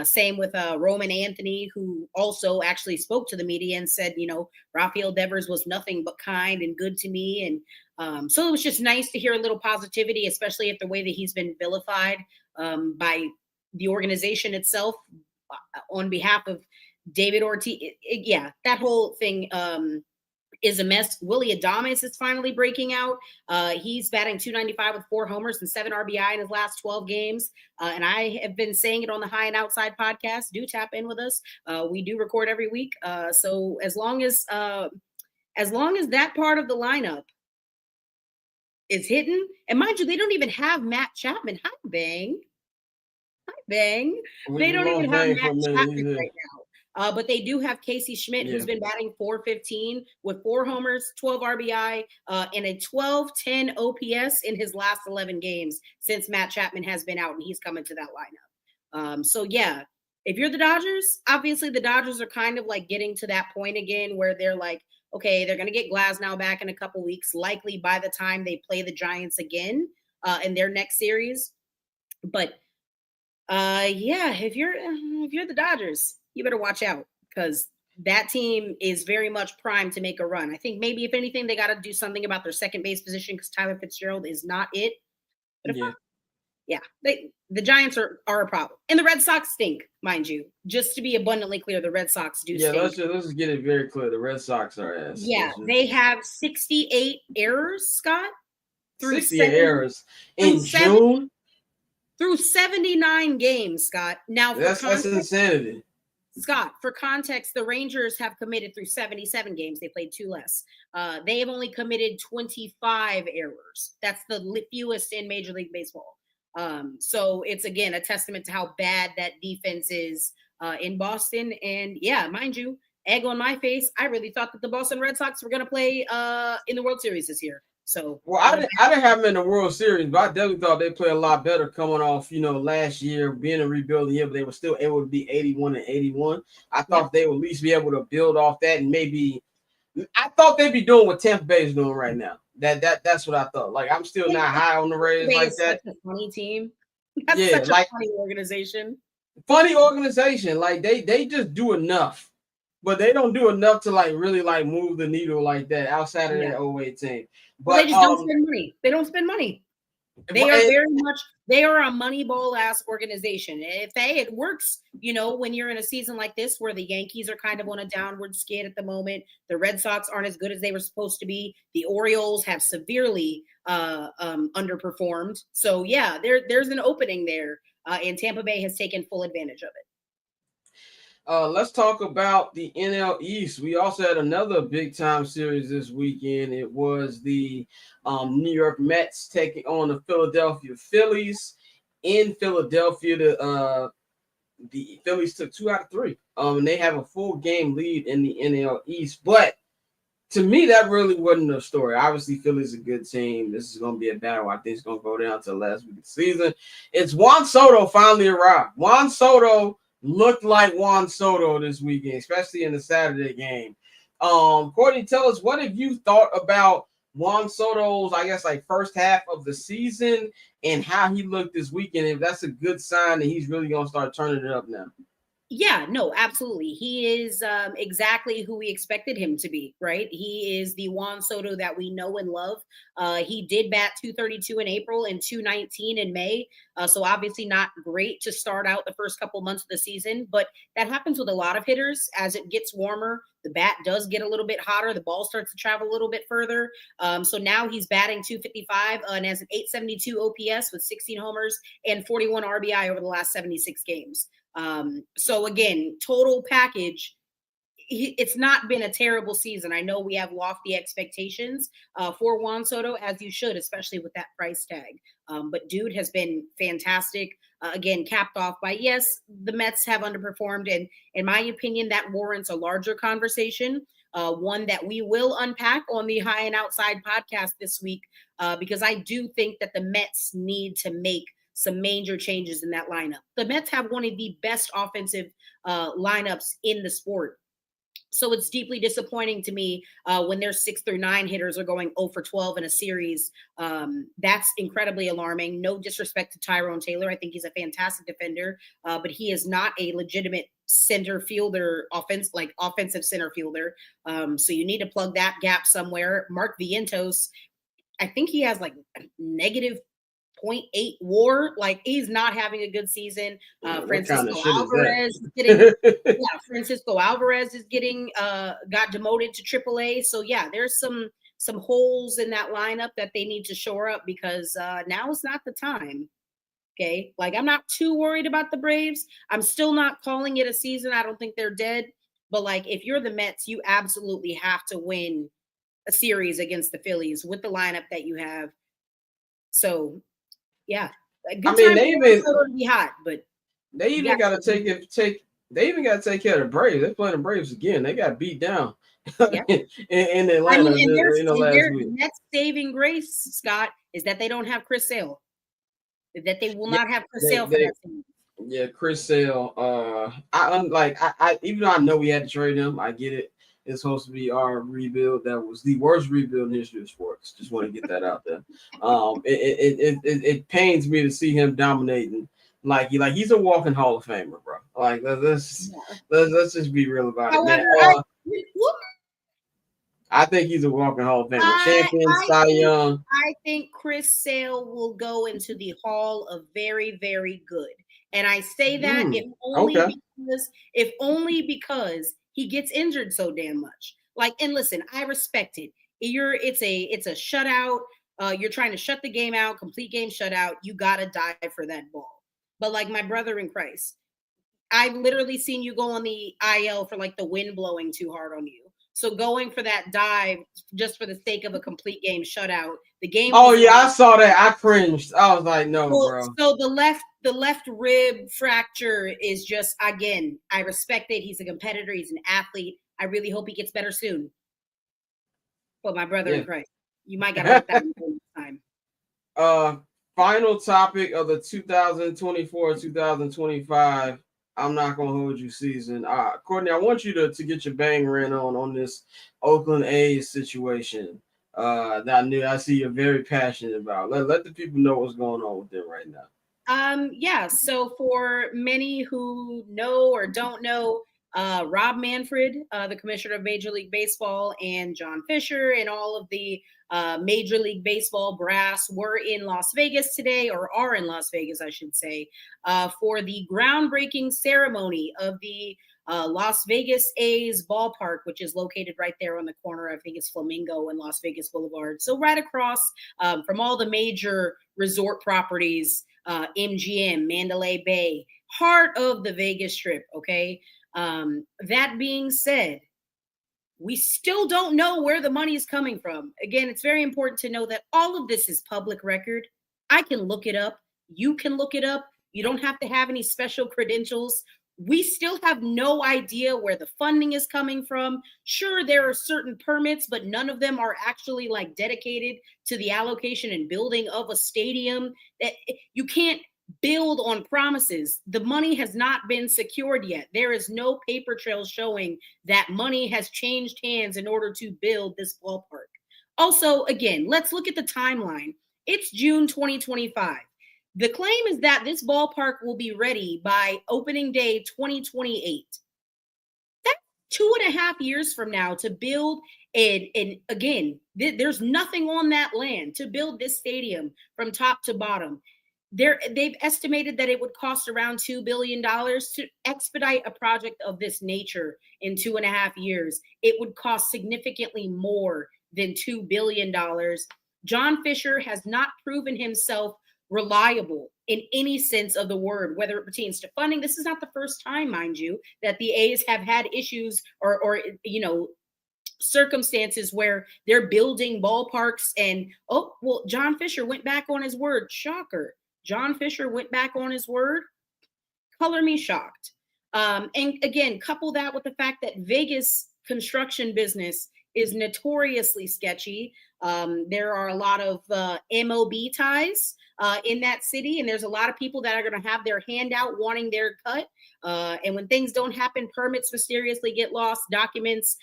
Same with Roman Anthony, who also actually spoke to the media and said, Rafael Devers was nothing but kind and good to me. And so it was just nice to hear a little positivity, especially if the way that he's been vilified by the organization itself on behalf of David Ortiz. That whole thing is a mess. Willy Adames is finally breaking out. He's batting .295 with 4 homers and 7 RBI in his last 12 games. And I have been saying it on the High and Outside podcast. Do tap in with us. We do record every week. So as long as that part of the lineup is hitting, and mind you, they don't even have Matt Chapman. Hi, Bang. They don't even have Matt Chapman right now. But they do have Casey Schmidt, who's been batting .415 with 4 homers, 12 RBI, and a 12-10 OPS in his last 11 games since Matt Chapman has been out, and he's coming to that lineup. If you're the Dodgers, obviously the Dodgers are kind of like getting to that point again where they're like, okay, they're going to get Glasnow back in a couple weeks, likely by the time they play the Giants again in their next series. But if you're the Dodgers, you better watch out because that team is very much primed to make a run. I think maybe if anything, they got to do something about their second base position because Tyler Fitzgerald is not it. But the Giants are a problem. And the Red Sox stink, mind you. Just to be abundantly clear, the Red Sox do stink. Let's just get it very clear. The Red Sox are ass. Yeah, they have 68 errors, Scott. 68 errors in June? Through 79 games, Scott. Now, that's insanity. Scott, for context, the Rangers have committed through 77 games. They played 2 less. They have only committed 25 errors. That's the fewest in Major League Baseball. So it's, again, a testament to how bad that defense is in Boston. And, mind you, egg on my face, I really thought that the Boston Red Sox were going to play in the World Series this year. So, I didn't have them in the World Series, but I definitely thought they'd play a lot better coming off, last year being a rebuilding year, but they were still able to be 81-81. I thought they would at least be able to build off that, and maybe I thought they'd be doing what Tampa Bay is doing right now. That's what I thought. Like, I'm still not high on the Rays like that. Such a funny team. That's such a funny organization. Funny organization. Like they just do enough. But they don't do enough to really move the needle like that outside of that 08 team. But they just don't spend money. They don't spend money. They are very much, they are a money ball ass organization. It works, when you're in a season like this where the Yankees are kind of on a downward skid at the moment. The Red Sox aren't as good as they were supposed to be. The Orioles have severely underperformed. So yeah, there's an opening there, and Tampa Bay has taken full advantage of it. Let's talk about the NL East. We also had another big time series this weekend. It was the New York Mets taking on the Philadelphia Phillies in Philadelphia. The Phillies took 2 out of 3. And they have a full game lead in the NL East. But to me, that really wasn't a story. Obviously, Philly's a good team. This is going to be a battle. I think it's going to go down to the last week of the season. It's Juan Soto finally arrived. Juan Soto looked like Juan Soto this weekend, especially in the Saturday game. Courtney, tell us, what have you thought about Juan Soto's, I guess, like first half of the season and how he looked this weekend? If that's a good sign that he's really going to start turning it up now. Yeah, no, absolutely. He is exactly who we expected him to be, right? He is the Juan Soto that we know and love. He did bat 232 in April and 219 in May. So obviously not great to start out the first couple months of the season, but that happens with a lot of hitters. As it gets warmer, the bat does get a little bit hotter. The ball starts to travel a little bit further. So now he's batting 255 and has an 872 OPS with 16 homers and 41 RBI over the last 76 games. So again, total package, it's not been a terrible season. I know we have lofty expectations for Juan Soto, as you should, especially with that price tag. But dude has been fantastic. Again, capped off by, yes, the Mets have underperformed. And in my opinion, that warrants a larger conversation, one that we will unpack on the High and Outside podcast this week, because I do think that the Mets need to make some major changes in that lineup. The Mets have one of the best offensive lineups in the sport. So it's deeply disappointing to me when their 6 through 9 hitters are going 0 for 12 in a series. That's incredibly alarming. No disrespect to Tyrone Taylor. I think he's a fantastic defender, but he is not a legitimate center fielder, offensive center fielder. So you need to plug that gap somewhere. Mark Vientos, I think he has like negative 0.8 WAR. Like, he's not having a good season. Francisco Alvarez is getting Francisco Alvarez is getting got demoted to AAA. So yeah, there's some holes in that lineup that they need to shore up, because now is not the time. Okay, like, I'm not too worried about the Braves. I'm still not calling it a season. I don't think they're dead. But like, if you're the Mets, you absolutely have to win a series against the Phillies with the lineup that you have. So yeah, they even be hot, but they even got to take care of the Braves. They're playing the Braves again. They got beat down in Atlanta. Last week. Next saving grace, Scott, is that they don't have Chris Sale. That they will not have Chris Sale for that team. Yeah, Chris Sale. I even though I know we had to trade him, I get it. It's supposed to be our rebuild. That was the worst rebuild in history of sports. Just want to get that out there. It pains me to see him dominating. Like he's a walking Hall of Famer, bro. Like, let's just be real about it. I think he's a walking Hall of Famer. Champion, Cy Young. I think Chris Sale will go into the Hall of Very, Very Good. And I say that if only because he gets injured so damn much. Like, and listen, I respect it. It's a shutout. You're trying to shut the game out, complete game shutout. You gotta die for that ball. But like, my brother in Christ, I've literally seen you go on the IL for like the wind blowing too hard on you. So going for that dive just for the sake of a complete game shutout, the game. Oh yeah, I saw that. I cringed. I was like, no, bro. So the left rib fracture is just, again, I respect it. He's a competitor. He's an athlete. I really hope he gets better soon. But my brother in Christ, you might got to work that next time. Final topic of the 2024-2025. I'm not gonna hold you season. Courtney, I want you to get your bang ran on this Oakland A's situation. That I see you're very passionate about. Let the people know what's going on with them right now. Yeah. So for many who know or don't know, Rob Manfred, the commissioner of Major League Baseball, and John Fisher and all of the Major League Baseball brass were in Las Vegas today, or are in Las Vegas, I should say, for the groundbreaking ceremony of the Las Vegas A's ballpark, which is located right there on the corner. I think it's Flamingo and Las Vegas Boulevard. So right across from all the major resort properties, MGM, Mandalay Bay, heart of the Vegas Strip. Okay. That being said, we still don't know where the money is coming from. Again, it's very important to know that all of this is public record. I can look it up. You can look it up. You don't have to have any special credentials. We still have no idea where the funding is coming from. Sure, there are certain permits, but none of them are actually like dedicated to the allocation and building of a stadium. That you can't build on promises. The money has not been secured yet. There is no paper trail showing that money has changed hands in order to build this ballpark. Also, again, let's look at the timeline. It's June 2025. The claim is that this ballpark will be ready by opening day 2028. That's 2.5 years from now to build and again, there's nothing on that land to build this stadium from top to bottom. They've estimated that it would cost around $2 billion to expedite a project of this nature in 2.5 years. It would cost significantly more than $2 billion. John Fisher has not proven himself reliable in any sense of the word, whether it pertains to funding. This is not the first time, mind you, that the A's have had issues or circumstances where they're building ballparks and, oh, well, John Fisher went back on his word. Shocker. John Fisher went back on his word. Color me shocked. And again, couple that with the fact that Vegas construction business is notoriously sketchy. There are a lot of MOB ties in that city, and there's a lot of people that are going to have their hand out wanting their cut. And when things don't happen, permits mysteriously get lost, documents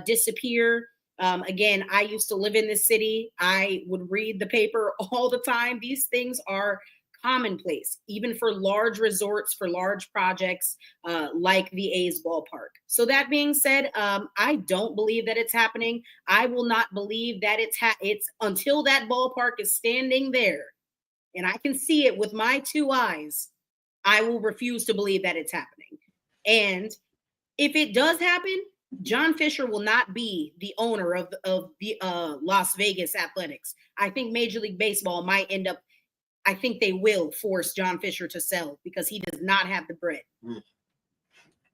disappear. Again, I used to live in this city. I would read the paper all the time. These things are commonplace, even for large resorts, for large projects like the A's ballpark. So that being said, I don't believe that it's happening. I will not believe that it's until that ballpark is standing there and I can see it with my two eyes, I will refuse to believe that it's happening. And if it does happen, John Fisher will not be the owner of the Las Vegas Athletics. I think Major League Baseball might end up, I think they will force John Fisher to sell because he does not have the bread.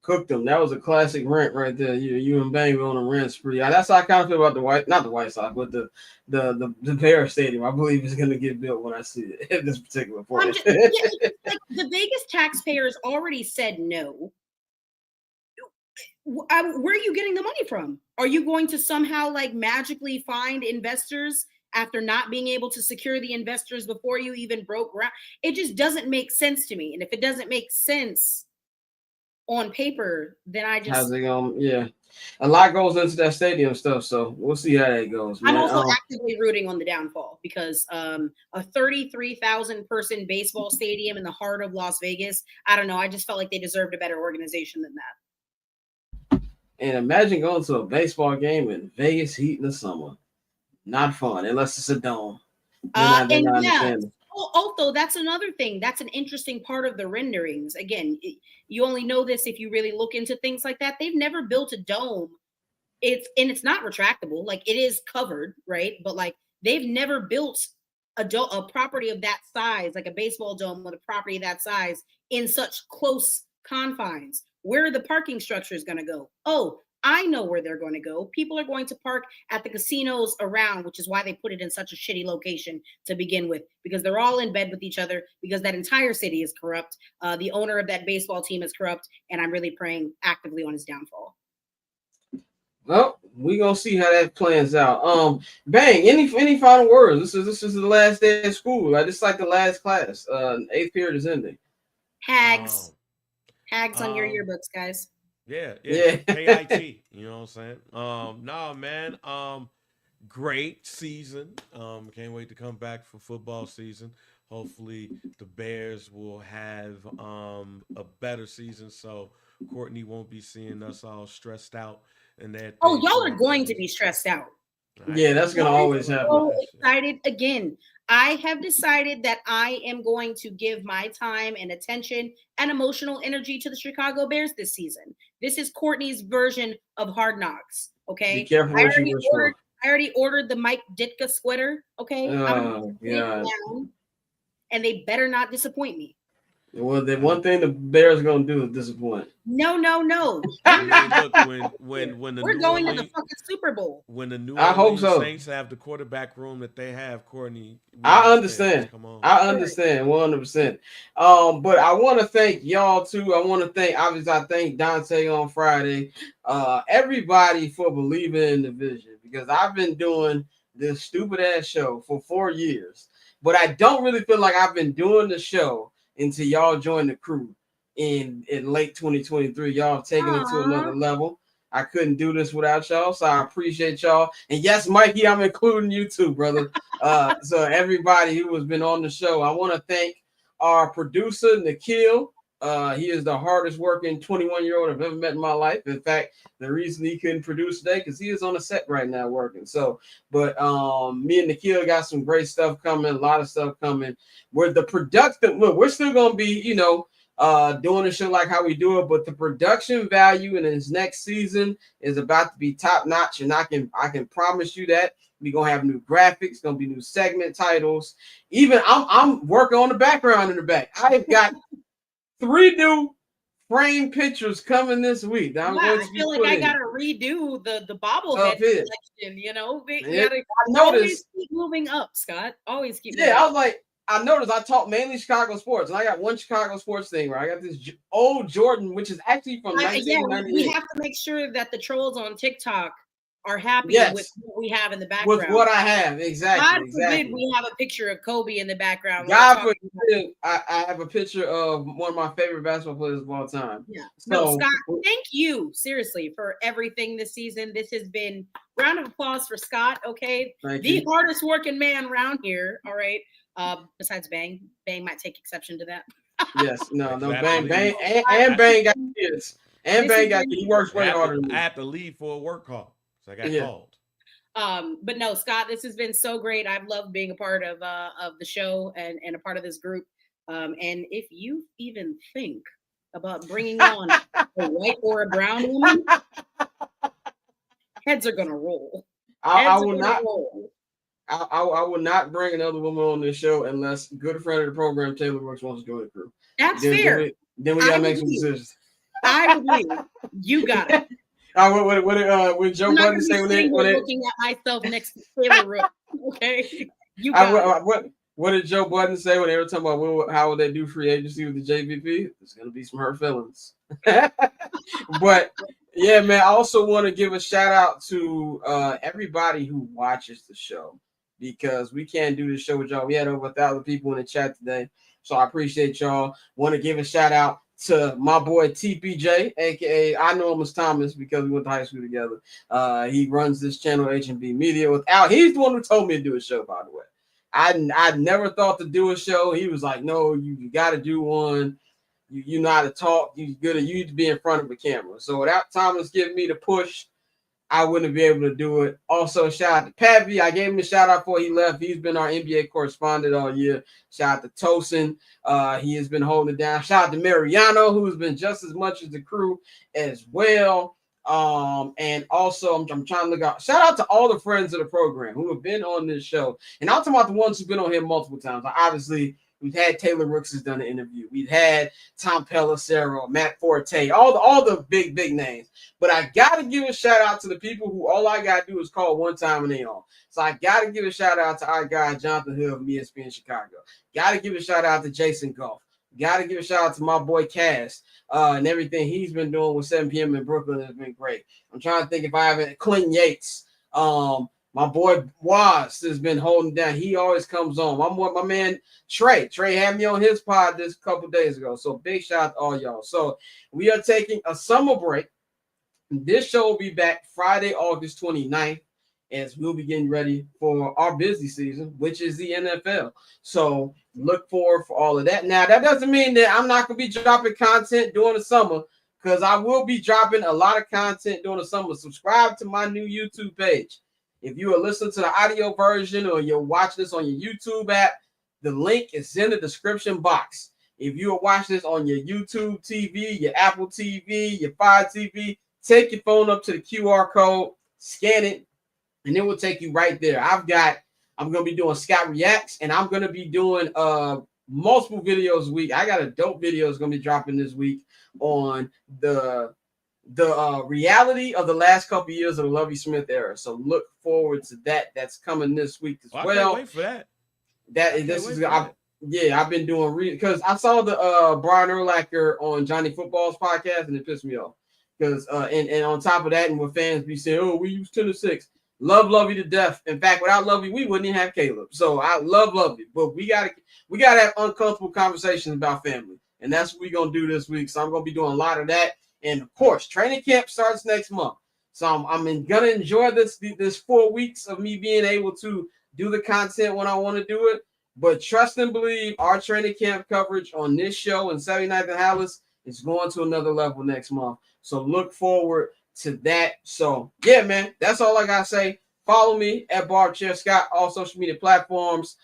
Cooked them. That was a classic rent right there. You and Bang on a rent spree. That's how I kind of feel about not the White Sox, but the Bears Stadium. I believe it's going to get built when I see it at this particular point. Like the Vegas taxpayers already said no. Where are you getting the money from? Are you going to somehow like magically find investors after not being able to secure the investors before you even broke ground? It just doesn't make sense to me. And if it doesn't make sense on paper, then I just... How's it going? Yeah. A lot goes into that stadium stuff, so we'll see how that goes, man. I'm also actively rooting on the downfall because a 33,000 person baseball stadium in the heart of Las Vegas, I don't know. I just felt like they deserved a better organization than that. And imagine going to a baseball game in Vegas heat in the summer. Not fun, unless it's a dome. Also, that's another thing. That's an interesting part of the renderings. Again, you only know this if you really look into things like that. They've never built a dome. It's not retractable. Like it is covered, right? But like they've never built a property of that size, like a baseball dome with a property of that size in such close confines. Where are the parking structures going to go? Oh, I know where they're going to go. People are going to park at the casinos around, which is why they put it in such a shitty location to begin with, because they're all in bed with each other, because that entire city is corrupt. The owner of that baseball team is corrupt, and I'm really praying actively on his downfall. Well, we're gonna see how that plans out. Bang, any final words? This is the last day of school. Like it's like the last class. 8th period is ending. Hags on your yearbooks, guys. Yeah. KIT. You know what I'm saying? No, man. Great season. Can't wait to come back for football season. Hopefully the Bears will have a better season so Courtney won't be seeing us all stressed out and that. Oh, y'all are going to be stressed out. Yeah, that's gonna always happen. So excited again. I have decided that I am going to give my time and attention and emotional energy to the Chicago Bears this season. This is Courtney's version of Hard Knocks. Okay. Be careful what you wish for. I already ordered the Mike Ditka sweater. Okay. Oh, God. And they better not disappoint me. Well, the one thing the Bears are gonna do is disappoint. No. Look, when the we're going to the fucking Super Bowl. When the New Orleans Saints have the quarterback room that they have, Courtney. I understand. I understand 100%. But I want to thank y'all too. I thank Dante on Friday. Everybody for believing in the vision, because I've been doing this stupid ass show for 4 years, but I don't really feel like I've been doing the show until y'all joined the crew in late 2023. Y'all have taken it to another level. I couldn't do this without y'all, so I appreciate y'all. And yes, Mikey, I'm including you too, brother. So everybody who has been on the show, I want to thank our producer, Nikhil. He is the hardest working 21-year-old I've ever met in my life. In fact, the reason he couldn't produce today because he is on a set right now working. So, but me and Nikhil got some great stuff coming, a lot of stuff coming. We're the production. Look, we're still gonna be, doing the show like how we do it, but the production value in his next season is about to be top notch, and I can promise you that. We're gonna have new graphics, gonna be new segment titles. Even I'm working on the background in the back. I've got 3 new frame pictures coming this week. I feel like I gotta redo the bobblehead collection. I always keep moving up, Scott. Always keep. Yeah, I was like, I noticed I talk mainly Chicago sports, and I got one Chicago sports thing where I got this old Jordan, which is actually from 1998. We have to make sure that the trolls on TikTok are happy with what we have in the background. With what I have, exactly. God forbid we have a picture of Kobe in the background. God forbid I have a picture of one of my favorite basketball players of all time. Yeah. So, Scott, thank you seriously for everything this season. This has been round of applause for Scott. Okay, the hardest working man around here. All right. Besides Bang might take exception to that. Yes, no, Bang, and Bang got kids, and Bang got he works way harder than me. I had to leave for a work call, so I got called. But no, Scott, this has been so great. I've loved being a part of the show and a part of this group. And if you even think about bringing on a white or a brown woman, heads are gonna roll. I will not. I will not bring another woman on this show unless good friend of the program, Taylor Brooks, wants to join the crew. That's fair. Then we gotta make some decisions. I agree. You got it. What Joe Budden say when they looking at myself next to Taylor Brooks? Okay, you got it. What did Joe Budden say when they were talking about how would they do free agency with the JVP? There's gonna be some hurt feelings. But yeah, man, I also want to give a shout out to everybody who watches the show, because we can't do this show with y'all. We had over 1,000 people in the chat today, so I appreciate y'all. Want to give a shout out to my boy TPJ, aka I know him as Thomas because we went to high school together. He runs this channel, H&B Media. He's the one who told me to do a show, by the way. I never thought to do a show. He was like, "No, you got to do one. You know how to talk. You need to be in front of a camera." So without Thomas giving me the push, I wouldn't be able to do it. Also, shout out to Pavy. I gave him a shout out before he left. He's been our NBA correspondent all year. Shout out to Tosin. He has been holding it down. Shout out to Mariano, who's been just as much as the crew as well. And also, I'm trying to look out. Shout out to all the friends of the program who have been on this show. And I'm talking about the ones who've been on here multiple times. Obviously, we've had Taylor Rooks has done an interview. We've had Tom Pelissero, Matt Forte, all the big names. But I got to give a shout out to the people who all I got to do is call one time and they on. So I got to give a shout out to our guy, Jonathan Hill of ESPN Chicago. Got to give a shout out to Jason Goff. Got to give a shout out to my boy Cass and everything he's been doing with 7 p.m. in Brooklyn has been great. I'm trying to think if I haven't. Clinton Yates. My boy Waz has been holding down. He always comes on. My man Trey. Trey had me on his pod this couple days ago. So big shout out to all y'all. So we are taking a summer break. This show will be back Friday, August 29th, as we'll be getting ready for our busy season, which is the NFL. So look forward for all of that. Now, that doesn't mean that I'm not going to be dropping content during the summer, because I will be dropping a lot of content during the summer. Subscribe to my new YouTube page. If you are listening to the audio version or you're watching this on your YouTube app, the link is in the description box. If you are watching this on your YouTube TV, your Apple TV, your Fire TV, take your phone up to the QR code, scan it, and it will take you right there. I'm going to be doing Scott Reacts, and I'm going to be doing multiple videos a week. I got a dope video that's going to be dropping this week on the reality of the last couple of years of the Lovie Smith era. So look forward to that. That's coming this week as well. I can't wait for that. I've been doing because I saw the Brian Urlacher on Johnny Football's podcast, and it pissed me off because and on top of that, and when fans be saying, "Oh, we use 10-6," love Lovie to death. In fact, without Lovie, we wouldn't even have Caleb. So I love Lovie, but we gotta have uncomfortable conversations about family, and that's what we're gonna do this week. So I'm gonna be doing a lot of that. And of course, training camp starts next month. So I'm gonna enjoy this 4 weeks of me being able to do the content when I want to do it. But trust and believe, our training camp coverage on this show and Saturday Night in Dallas is going to another level next month. So look forward to that. So yeah, man, that's all I gotta say. Follow me at Barber Chair Scott, all social media platforms.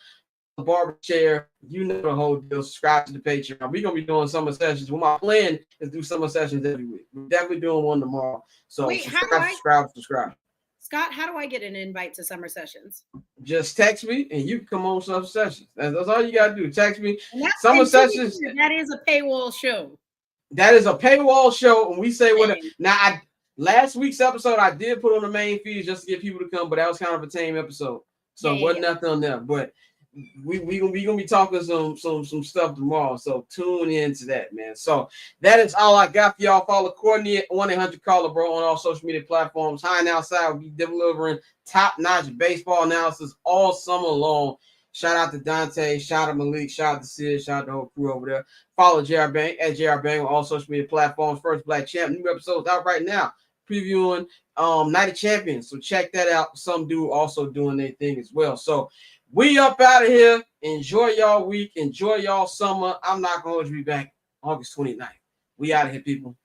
Barber Chair, you know the whole deal. Subscribe to the Patreon. We're gonna be doing summer sessions. Well, my plan is to do summer sessions every week. We're definitely doing one tomorrow. So Wait, subscribe. Scott, how do I get an invite to summer sessions? Just text me and you can come on summer sessions. That's all you gotta do. Text me. Summer sessions. That is a paywall show. That is a paywall show, and we say what. Now, last week's episode I did put on the main feed just to get people to come, but that was kind of a tame episode, so wasn't nothing on there. But we gonna be talking some stuff tomorrow, so tune into that, man. So that is all I got for y'all. Follow Courtney at 1-800-CALLABRO on all social media platforms. High and Outside will be delivering top-notch baseball analysis all summer long. Shout out to Dante, shout out to Malik, shout out to Sid, shout out to the whole crew over there. Follow JR Bang at JR Bang on all social media platforms. First Black Champ, new episodes out right now, previewing Night of Champions. So check that out. Some dude also doing their thing as well. So we up out of here. Enjoy y'all week. Enjoy y'all summer. I'm not going to be back August 29th. We out of here, people.